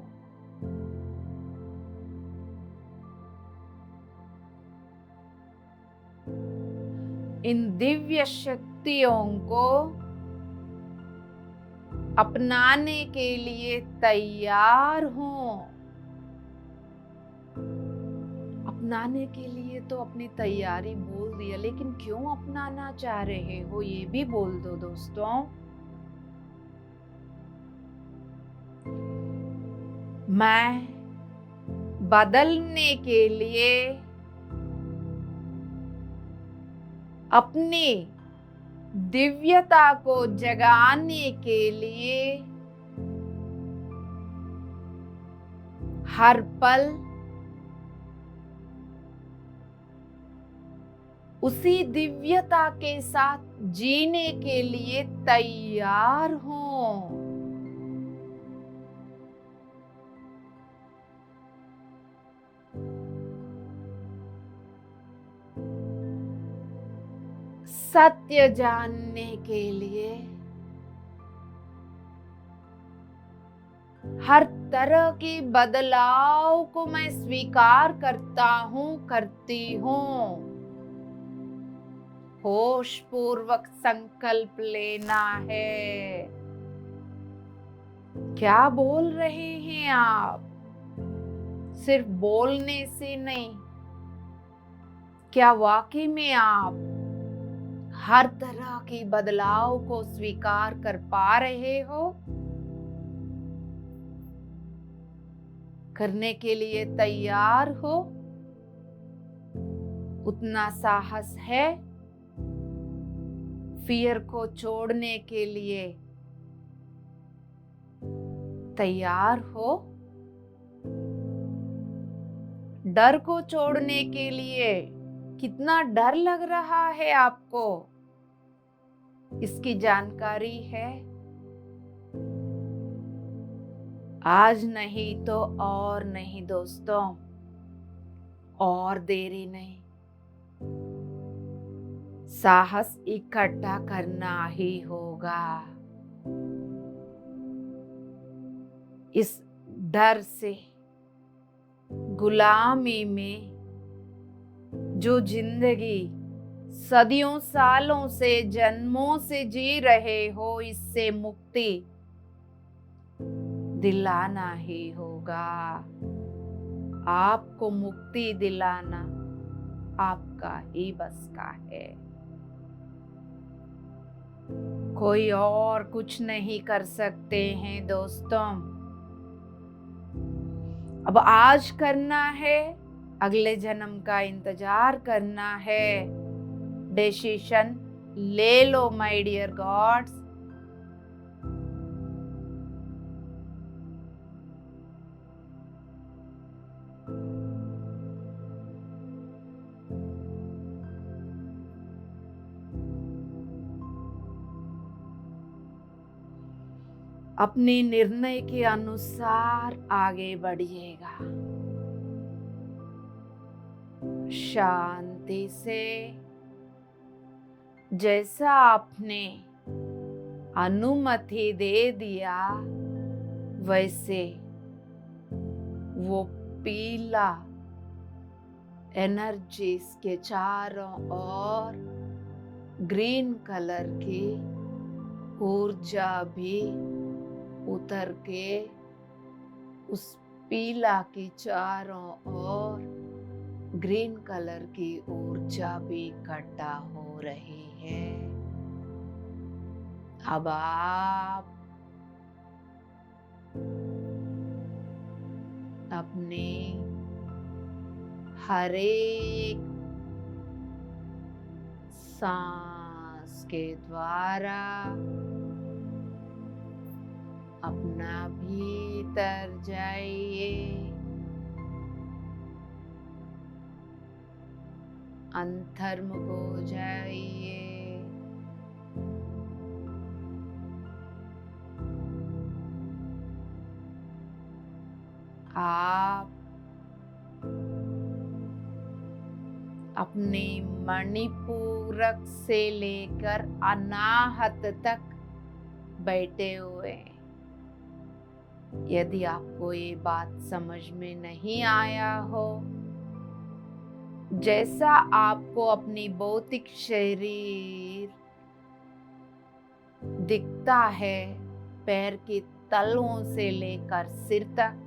इन दिव्य शक्तियों को अपनाने के लिए तैयार हूं। अपनाने के लिए तो अपनी तैयारी बोल दिया, लेकिन क्यों अपनाना चाह रहे हो ये भी बोल दो दोस्तों। मैं बदलने के लिए अपनी दिव्यता को जगाने के लिए हर पल उसी दिव्यता के साथ जीने के लिए तैयार हूं। सत्य जानने के लिए हर तरह की बदलाव को मैं स्वीकार करता हूं, करती हूं। होश पूर्वक संकल्प लेना है। क्या बोल रहे हैं आप? सिर्फ बोलने से नहीं, क्या वाकई में आप हर तरह की बदलाव को स्वीकार कर पा रहे हो? करने के लिए तैयार हो? उतना साहस है? फियर को छोड़ने के लिए तैयार हो? डर को छोड़ने के लिए कितना डर लग रहा है आपको, इसकी जानकारी है? आज नहीं तो और नहीं दोस्तों, और देरी नहीं। साहस इकट्ठा करना ही होगा। इस डर से, गुलामी में जो जिंदगी सदियों सालों से, जन्मों से जी रहे हो, इससे मुक्ति दिलाना ही होगा। आपको मुक्ति दिलाना आपका ही बस का है। कोई और कुछ नहीं कर सकते हैं दोस्तों। अब आज करना है, अगले जन्म का इंतजार करना है। डिसीजन ले लो माय डियर गॉड्स। अपने निर्णय के अनुसार आगे बढ़िएगा, शांति से। जैसा आपने अनुमति दे दिया, वैसे वो पीला एनर्जीज के चारों ओर ग्रीन कलर की ऊर्जा भी उतर के उस पीला की चारों ओर ग्रीन कलर की ऊर्जा भी इकट्ठा हो रही है। अब आप अपने हर एक सांस के द्वारा अपना भीतर जाइए, अंतर्मुख हो जाइए। आप अपने मणिपूरक से लेकर अनाहत तक बैठे हुए हैं। यदि आपको ये बात समझ में नहीं आया हो, जैसा आपको अपनी भौतिक शरीर दिखता है, पैर के तलवों से लेकर सिर तक,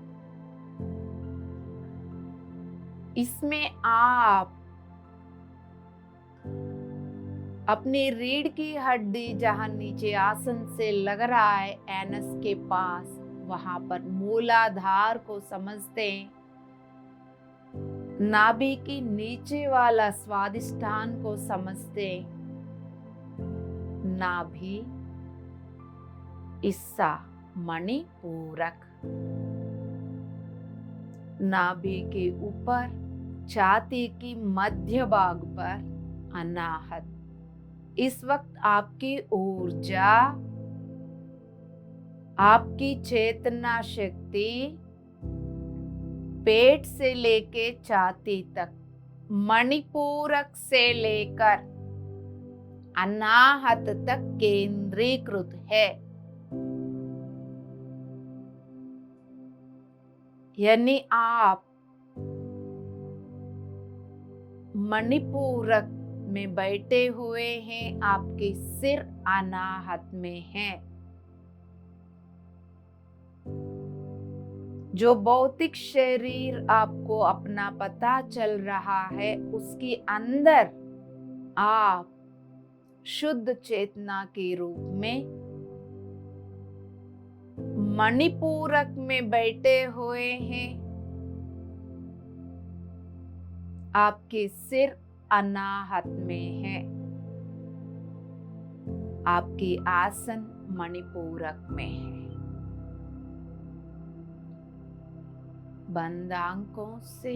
इसमें आप अपनी रीढ़ की हड्डी जहां नीचे आसन से लग रहा है एनस के पास, वहां पर मूलाधार को समझते हैं। नाभि की नीचे वाला स्वादिष्ठान को समझते हैं। नाभि हिस्सा मणिपूरक, नाभि के ऊपर छाती की मध्य भाग पर अनाहत। इस वक्त आपकी ऊर्जा, आपकी चेतना शक्ति पेट से लेके छाती तक, मणिपूरक से लेकर अनाहत तक केंद्रीकृत है। यानी आप मणिपूरक में बैठे हुए हैं, आपके सिर अनाहत में है। जो भौतिक शरीर आपको अपना पता चल रहा है, उसके अंदर आप शुद्ध चेतना के रूप में मणिपूरक में बैठे हुए हैं। आपके सिर अनाहत में है, आपकी आसन मणिपूरक में है। बंद आंखों से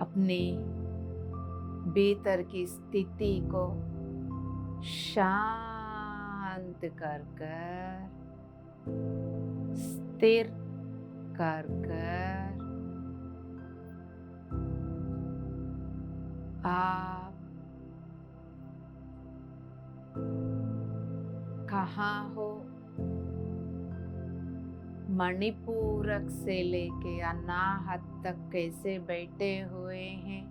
अपने भीतर की स्थिति को शांत कर कर, स्थिर कर कर आप कहाँ हो, मणिपूरक से लेके अनाहत तक कैसे बैठे हुए हैं,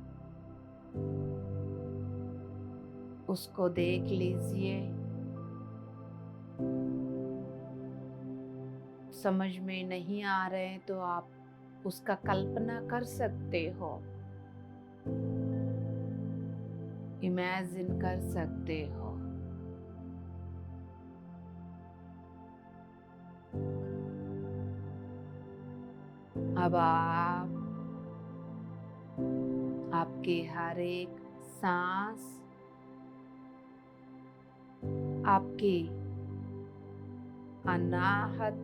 उसको देख लीजिए। समझ में नहीं आ रहे हैं तो आप उसका कल्पना कर सकते हो, इमेजिन कर सकते हो। अब आप आपके हर एक सांस आपकी अनाहत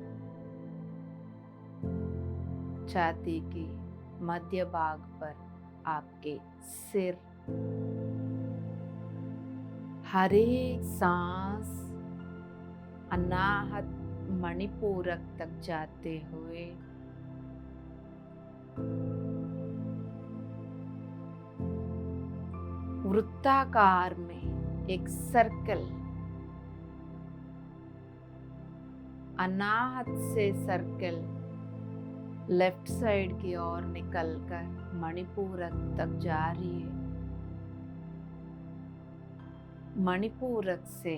छाती की मध्य भाग पर, आपके सिर, हर एक सांस अनाहत मणिपूरक तक जाते हुए वृत्ताकार में एक सर्कल, अनाहत से सर्कल लेफ्ट साइड की ओर निकलकर मणिपूरक तक जा रही है। मणिपूरक से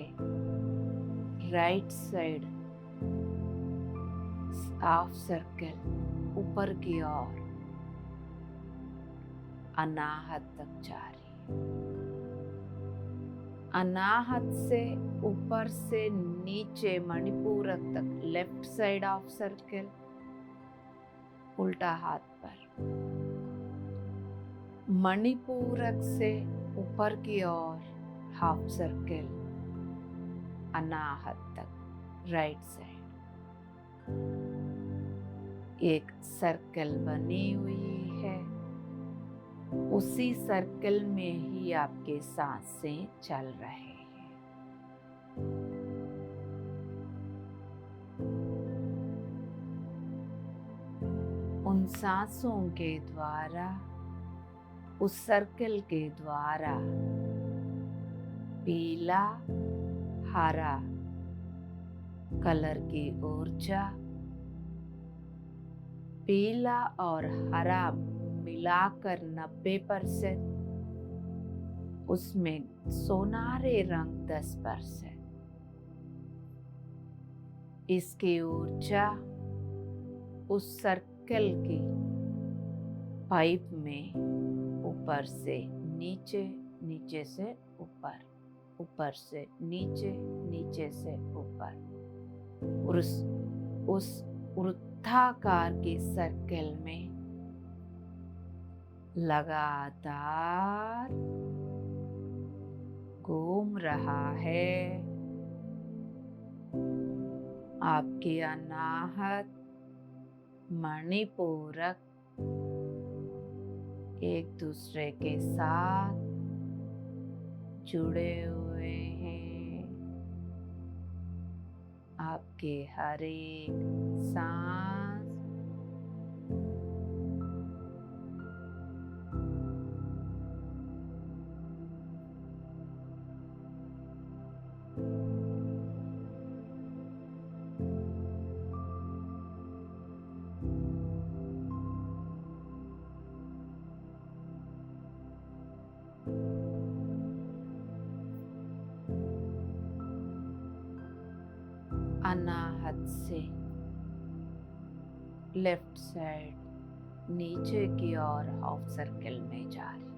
राइट साइड हाफ सर्कल ऊपर की ओर अनाहत तक जा रही है। अनाहत से ऊपर से नीचे मणिपूरक तक लेफ्ट साइड ऑफ सर्कल, उल्टा हाथ पर। मणिपूरक से ऊपर की ओर हाफ सर्कल, अनाहत तक राइट साइड। एक सर्कल बनी हुई है, उसी सर्कल में ही आपके सांसें चल रहे हैं। उन सांसों के द्वारा, उस सर्कल के द्वारा पीला, हरा कलर की ऊर्जा, पीला और हरा मिलाकर 90%, उसमें सोनारे रंग 10%। इसकी ऊर्जा उस सर्कल की पाइप में ऊपर से नीचे, नीचे से ऊपर, ऊपर से नीचे, नीचे से ऊपर, और उस वृत्ताकार के सर्कल में लगातार घूम रहा है। आपकी अनाहत, मणिपूरक एक दूसरे के साथ जुड़े हुए हैं। आपके हर एक सांस अनाहत से लेफ्ट साइड नीचे की ओर हाफ सर्कल में जा रही।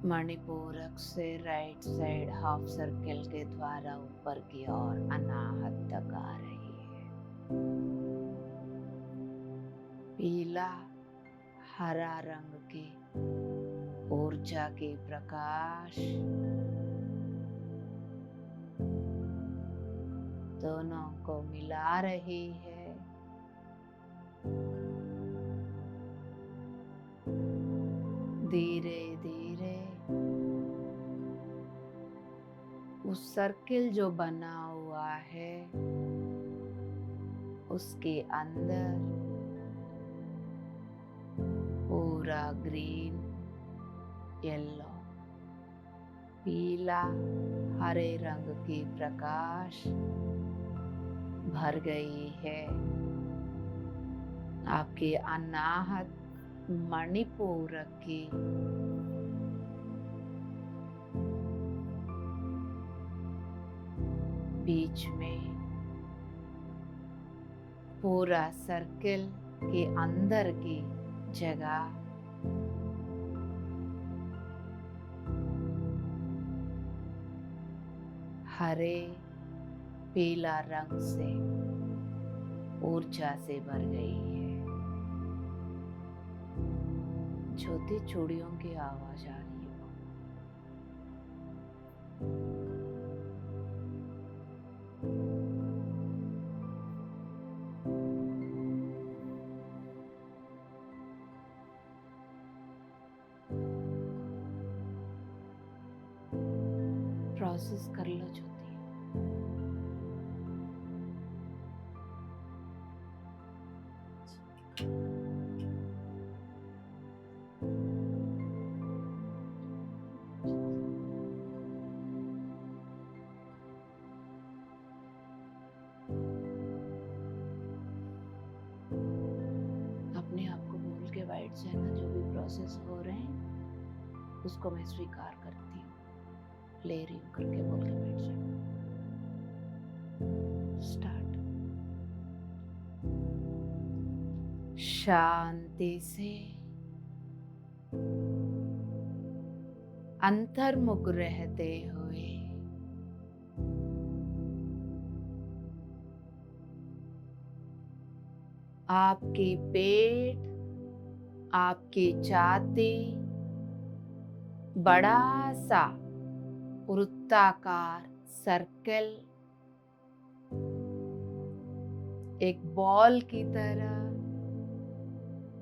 मणिपूरक से राइट साइड हाफ सर्कल के द्वारा ऊपर की ओर अनाहत तक आ रही है। पीला, हरा रंग की ऊर्जा के प्रकाश दोनों को मिला रही है। धीरे धीरे उस सर्किल जो बना हुआ है उसके अंदर पूरा ग्रीन, येलो, पीला, हरे रंग की प्रकाश भर गई है। आपकी अनाहत मणिपुर की बीच में पूरा सर्किल के अंदर की जगह हरे पीला रंग से ऊर्जा से भर गई है। छोटी चूड़ियों की आवाज आ रही है। प्रोसेस कर लो ज्योति। बैठ जाना, जो भी प्रोसेस हो रहे हैं उसको मैं स्वीकार करती हूँ, ले रही हूँ करके बोल के बैठ जाना। स्टार्ट। शांति से अंतर्मुख रहते हुए आपके पेट, आपकी छाती बड़ा सा वृत्ताकार सर्कल, एक बॉल की तरह,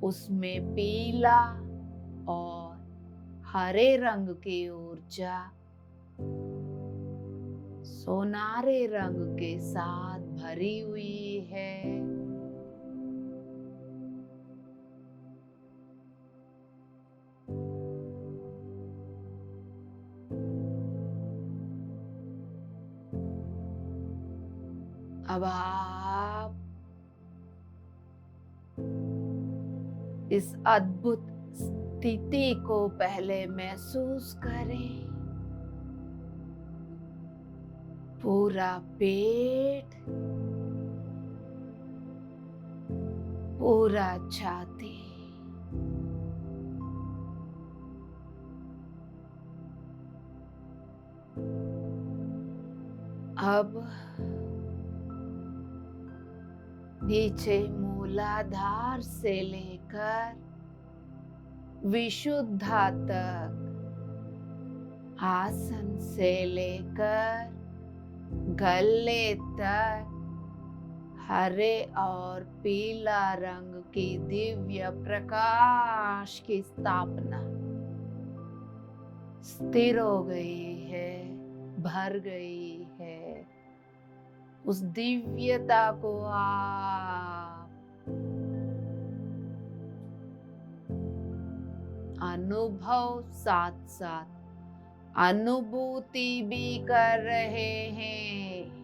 उसमें पीला और हरे रंग की ऊर्जा सोनारे रंग के साथ भरी हुई है। अब आप इस अद्भुत स्थिति को पहले महसूस करें। पूरा पेट, पूरा छाती, अब नीचे मूलाधार से लेकर विशुद्धा तक, आसन से लेकर गले तक हरे और पीला रंग की दिव्य प्रकाश की स्थापना स्थिर हो गई है, भर गई है। उस दिव्यता को आप अनुभव साथ साथ अनुभूति भी कर रहे हैं।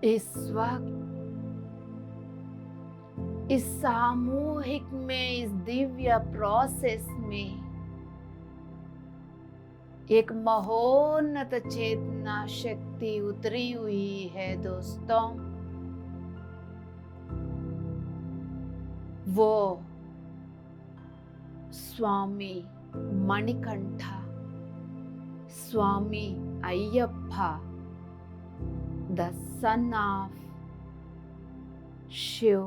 इस वक्त इस सामूहिक में, इस दिव्य प्रोसेस में एक महोन्नत चेतना शक्ति उतरी हुई है दोस्तों। वो स्वामी मणिकंठा, स्वामी Ayyappa, the son of Shiv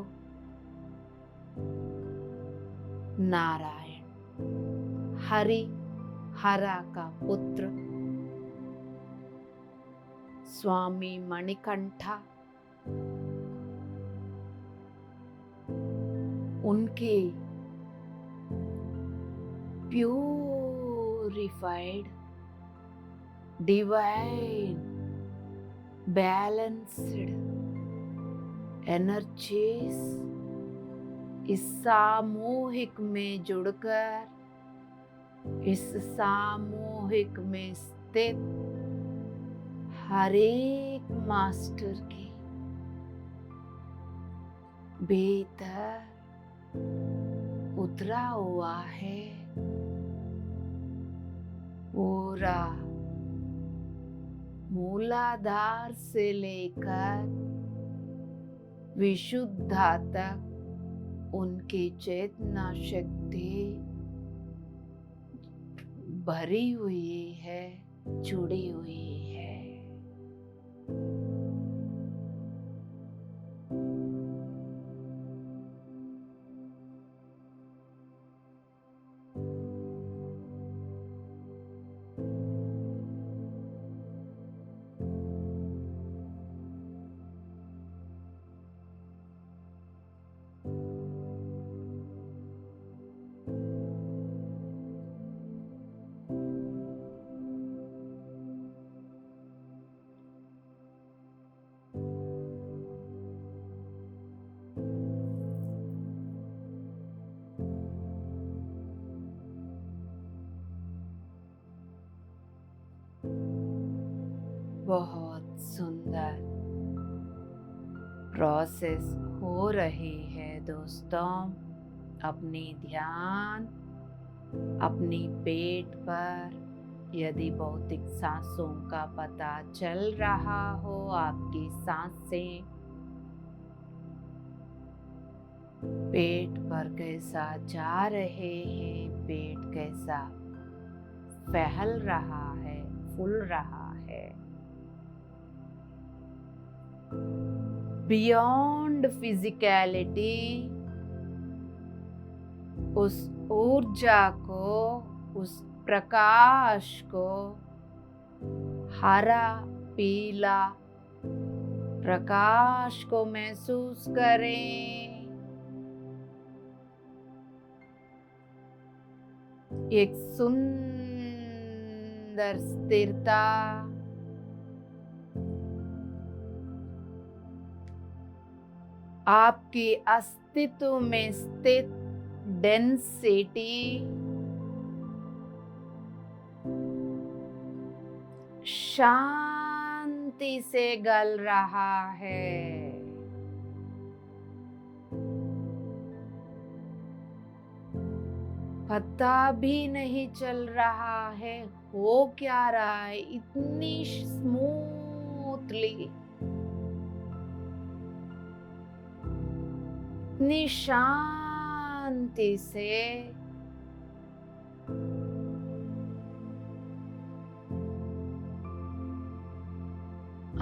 Narayan, Hari हरा का पुत्र स्वामी मणिकंठा, उनकी प्यूरिफाइड डिवाइन बैलेंस्ड एनर्जीज इस सामूहिक में जुड़कर, इस सामूहिक में स्थित हर एक मास्टर के भीतर उतरा हुआ है। पूरा मूलाधार से लेकर विशुद्धा तक उनकी चेतना शक्ति भरी हुई है, जुड़ी हुई है। प्रोसेस हो रही है दोस्तों। अपनी ध्यान अपनी पेट पर, यदि भौतिक सांसों का पता चल रहा हो, आपकी सांसें पेट पर कैसा जा रहे हैं, पेट कैसा फैल रहा है, फूल रहा है। बियॉन्ड फिजिकलिटी, उस ऊर्जा को, उस प्रकाश को, हरा पीला प्रकाश को महसूस करें। एक सुंदर स्थिरता, आपके अस्तित्व में स्थित डेंसिटी, शांति से गल रहा है। पता भी नहीं चल रहा है हो क्या रहा है, इतनी स्मूथली, इतनी शांति से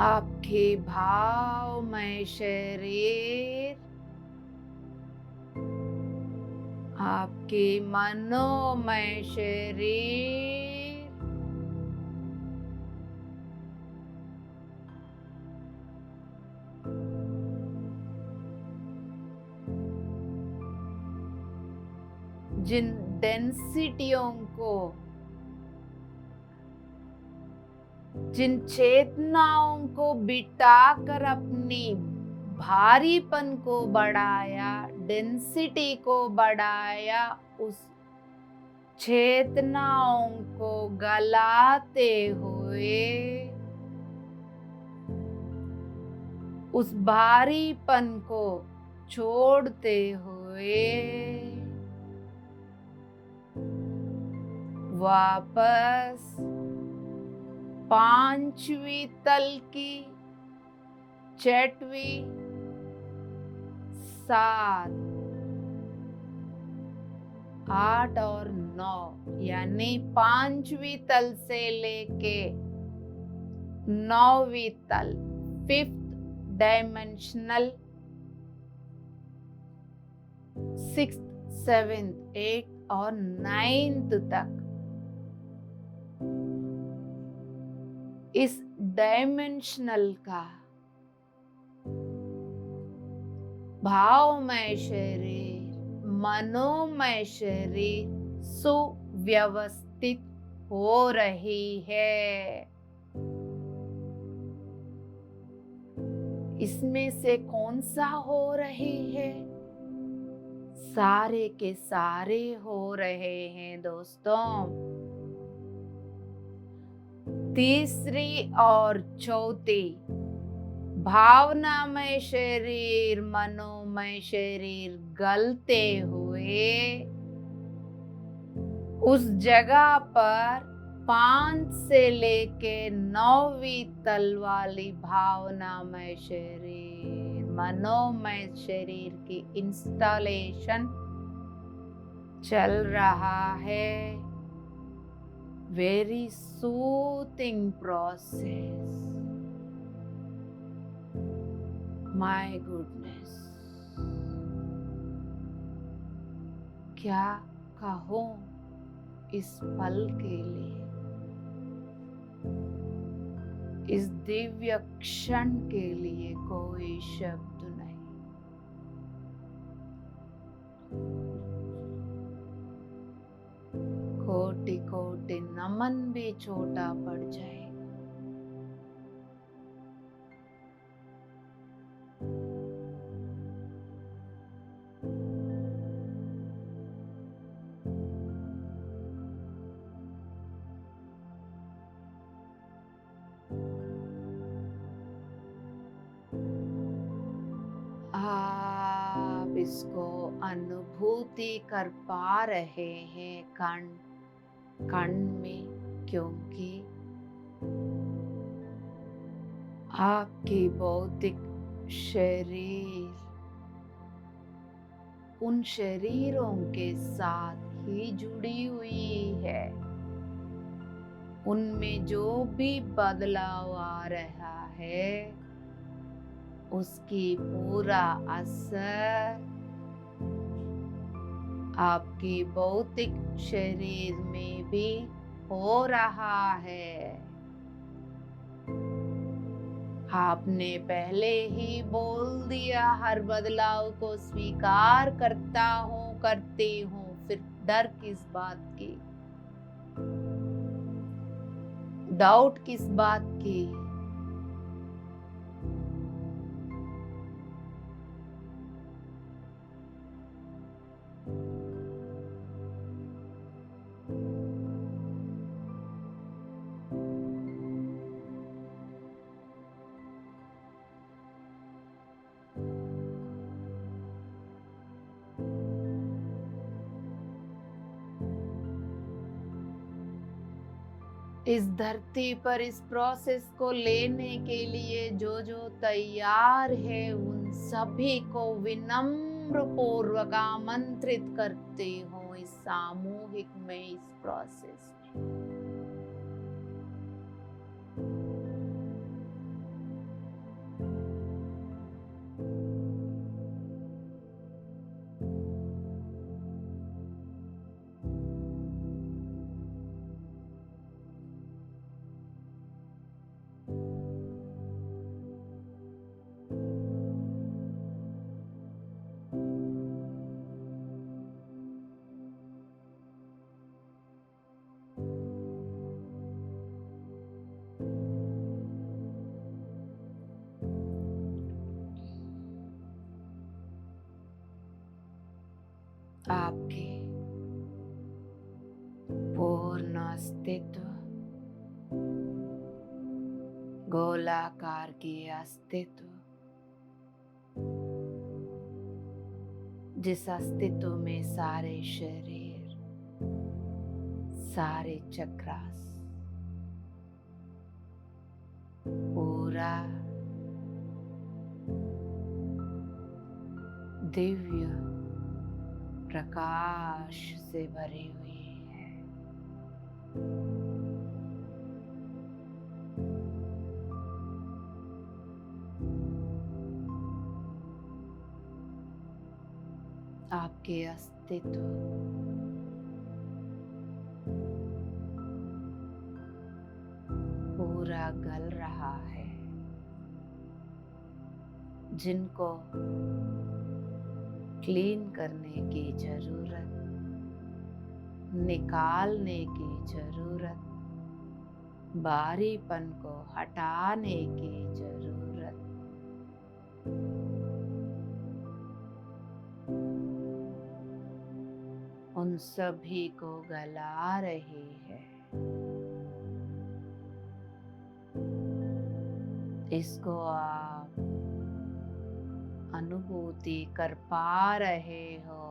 आपके भावमय शरीर, आपके मनोमय शरीर जिन डेंसिटियों को, जिन चेतनाओं को बिठाकर अपनी भारीपन को बढ़ाया, डेंसिटी को बढ़ाया, उस चेतनाओं को गलाते हुए, उस भारीपन को छोड़ते हुए वापस पांचवी तल की, छठवीं, 7, 8 और 9, यानी पांचवी तल से लेके 9वीं तल, 5th dimensional, 6th, 7th, 8th और 9th तक इस डायमेंशनल का भावमय शरीर, मनोमय शरीर सुव्यवस्थित हो रही है। इसमें से कौन सा हो रही है? सारे के सारे हो रहे हैं दोस्तों। तीसरी और चौथी भावनामय शरीर, मनोमय शरीर गलते हुए उस जगह पर 5 से लेके 9वीं तल वाली भावनामय शरीर, मनोमय शरीर की इंस्टॉलेशन चल रहा है। Very soothing process. My goodness, क्या कहूं इस पल के लिए, इस दिव्य क्षण के लिए कोई शब्द नहीं। कोटि कोटि नमन भी छोटा पड़ जाए। इसको अनुभूति कर पा रहे हैं कण कण में, क्योंकि आपकी भौतिक शरीर उन शरीरों के साथ ही जुड़ी हुई है। उनमें जो भी बदलाव आ रहा है उसकी पूरा असर आपकी भौतिक शरीर में भी हो रहा है। आपने पहले ही बोल दिया, हर बदलाव को स्वीकार करता हूँ, करती हूँ, फिर डर किस बात की, डाउट किस बात की। इस धरती पर इस प्रोसेस को लेने के लिए जो जो तैयार है उन सभी को विनम्र पूर्वक आमंत्रित करते हो इस सामूहिक में, इस प्रोसेस में। आपके पूर्ण अस्तित्व, गोलाकार की अस्तित्व, जिस अस्तित्व में सारे शरीर, सारे चक्रास, पूरा दिव्य प्रकाश से भरी हुई है। आपके अस्तित्व पूरा गल रहा है। जिनको क्लीन करने की जरूरत, निकालने की जरूरत, बारीपन को हटाने की जरूरत, उन सभी को गला रही है। इसको आप अनुभूति कर पा रहे हो।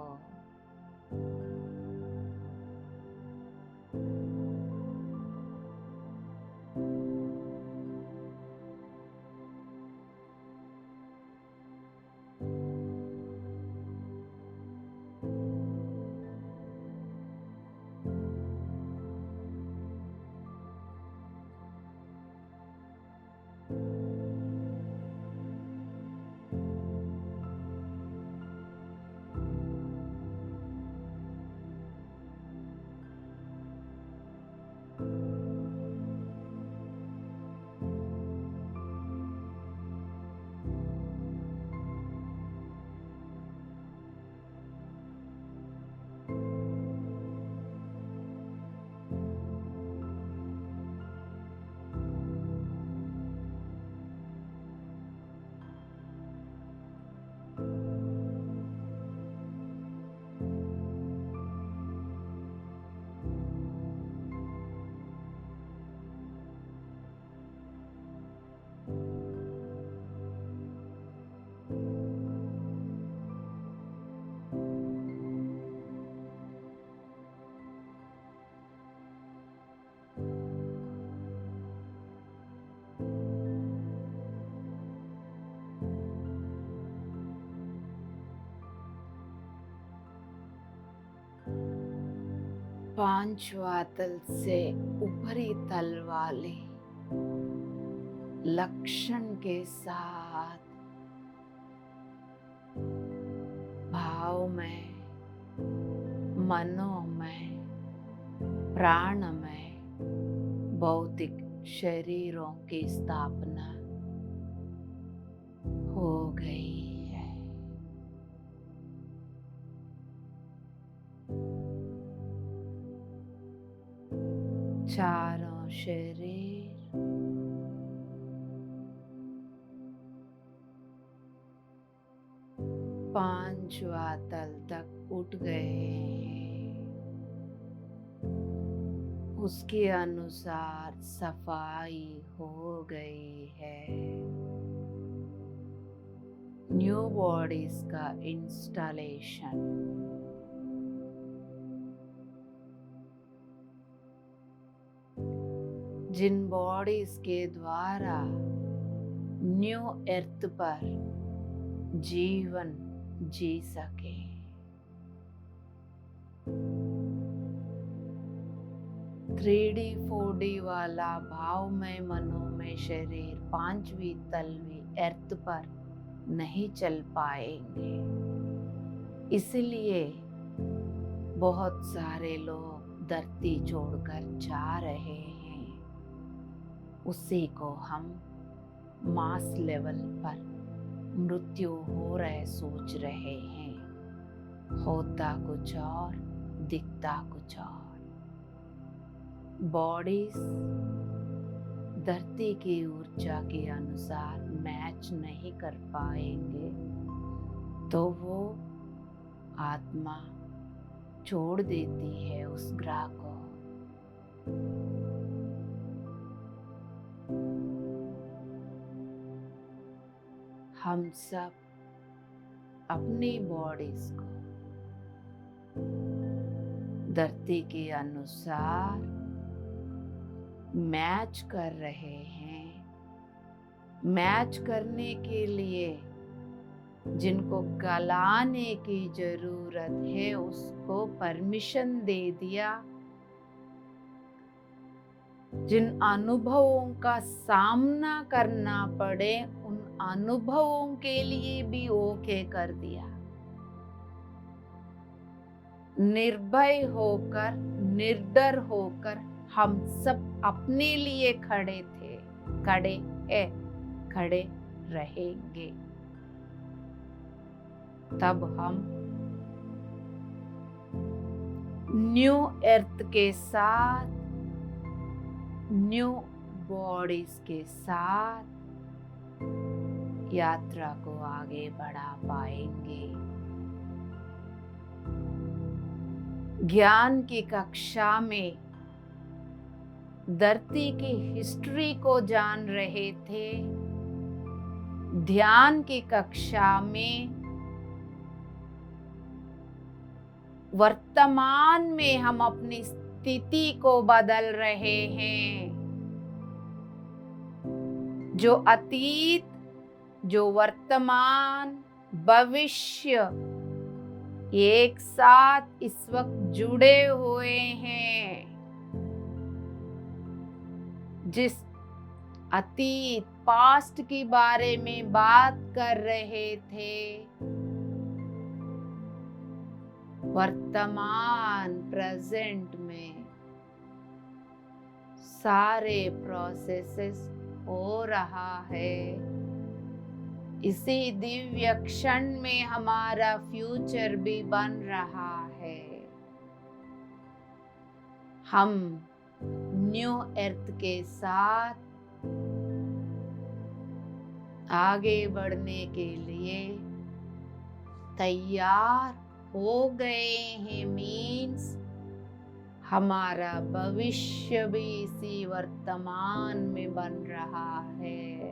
पांचवा तल से ऊपरी तल वाले लक्षण के साथ भाव में, मनोमय, प्राणमय भौतिक शरीरों की स्थापना हो गई है। चारों शरीर पांचवा तल तक उठ गए हैं। उसके अनुसार सफाई हो गई है। न्यू बॉडीज का इंस्टॉलेशन जिन बॉडीज के द्वारा न्यू अर्थ पर जीवन जी सके, 3D 4D वाला भावमय मनोमय शरीर पांचवी तलवी अर्थ पर नहीं चल पाएंगे। इसलिए बहुत सारे लोग धरती छोड़कर जा रहे हैं। उसी को हम मास लेवल पर मृत्यु हो रहे सोच रहे हैं। होता कुछ और, दिखता कुछ और। बॉडीज धरती की ऊर्जा के अनुसार मैच नहीं कर पाएंगे तो वो आत्मा छोड़ देती है उस ग्रह को। हम सब अपनी बॉडीज को धरती के अनुसार मैच कर रहे हैं। मैच करने के लिए जिनको गलाने की जरूरत है उसको परमिशन दे दिया। जिन अनुभवों का सामना करना पड़े उन अनुभवों के लिए भी ओके कर दिया। निर्भय होकर, निडर होकर हम सब अपने लिए खड़े थे, खड़े हैं, खड़े रहेंगे। तब हम न्यू अर्थ के साथ, न्यू बॉडीज के साथ यात्रा को आगे बढ़ा पाएंगे। ज्ञान की कक्षा में धरती की हिस्ट्री को जान रहे थे। ध्यान की कक्षा में वर्तमान में हम अपनी स्थिति को बदल रहे हैं। जो अतीत, जो वर्तमान, भविष्य एक साथ इस वक्त जुड़े हुए हैं। जिस अतीत, पास्ट के बारे में बात कर रहे थे, वर्तमान प्रेजेंट में सारे प्रोसेसेस हो रहा है। इसी दिव्य क्षण में हमारा फ्यूचर भी बन रहा है। हम न्यू अर्थ के साथ आगे बढ़ने के लिए तैयार हो गए हैं। मीन्स हमारा भविष्य भी इसी वर्तमान में बन रहा है।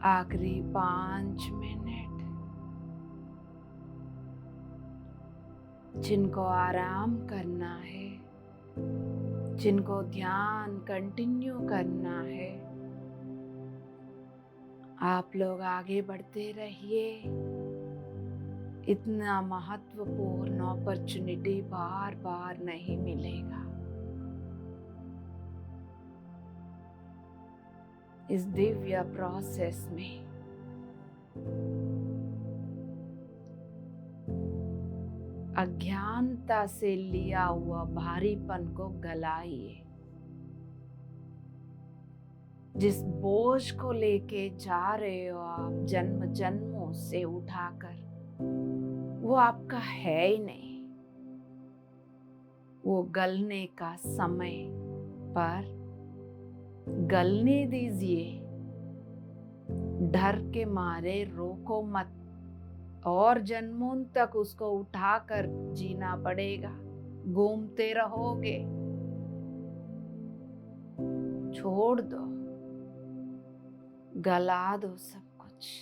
आखिरी 5 मिनट जिनको आराम करना है, जिनको ध्यान कंटिन्यू करना है, आप लोग आगे बढ़ते रहिए। इतना महत्वपूर्ण अपॉर्चुनिटी बार बार नहीं मिलेगा। इस दिव्य प्रोसेस में अज्ञानता से लिया हुआ भारीपन को गलाइए। जिस बोझ को लेके जा रहे हो आप जन्म जन्मों से उठाकर, वो आपका है ही नहीं। वो गलने का समय पर गलने दीजिए। डर के मारे रोको मत, और जन्मों तक उसको उठाकर जीना पड़ेगा। घूमते रहोगे, छोड़ दो, गला दो सब कुछ।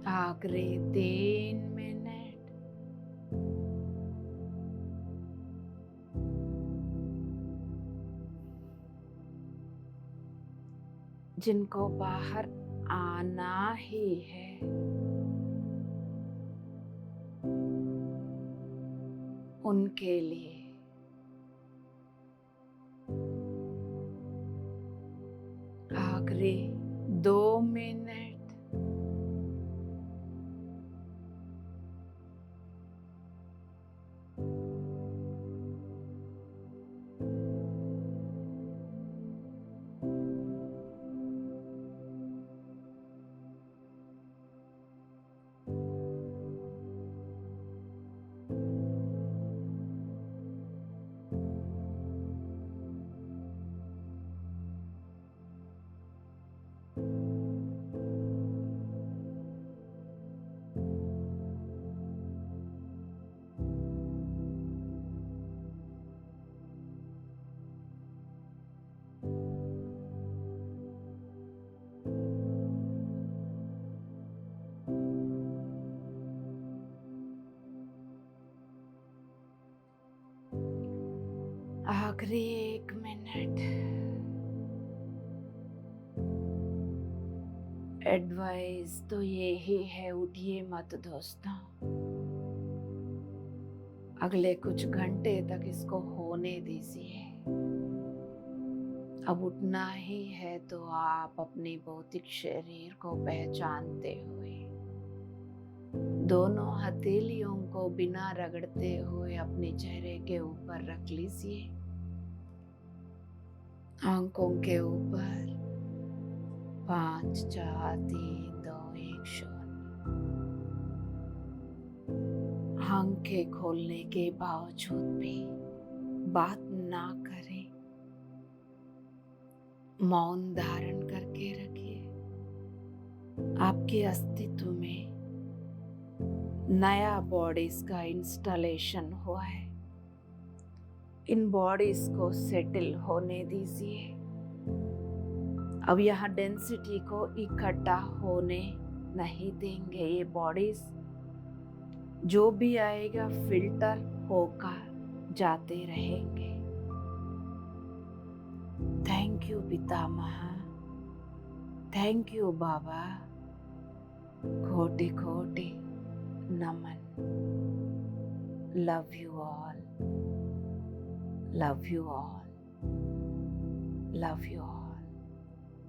आखिरी 3 मिनट जिनको बाहर आना ही है, उनके लिए आखिरी 2 मिनट आखिरी 1 मिनट। एडवाइस तो यही है, उठिए मत दोस्तों। अगले कुछ घंटे तक इसको होने दीजिए। अब उठना ही है तो आप अपने भौतिक शरीर को पहचानते हुए दोनों हथेलियों को बिना रगड़ते हुए अपने चेहरे के ऊपर रख लीजिए। आंखों के ऊपर 5 4 3 2 1 0। आंखें खोलने के बावजूद भी बात ना करें, मौन धारण करके रखिए। आपके अस्तित्व में नया बॉडीज का इंस्टॉलेशन हुआ है। इन बॉडीज को सेटल होने दीजिए। अब यहाँ डेंसिटी को इकट्ठा होने नहीं देंगे। ये बॉडीज जो भी आएगा फिल्टर होकर जाते रहेंगे। थैंक यू पितामह, थैंक यू बाबा, कोटि कोटि नमन। Love you all, love you all, love you all.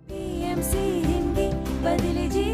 PMC Hindi बदले जी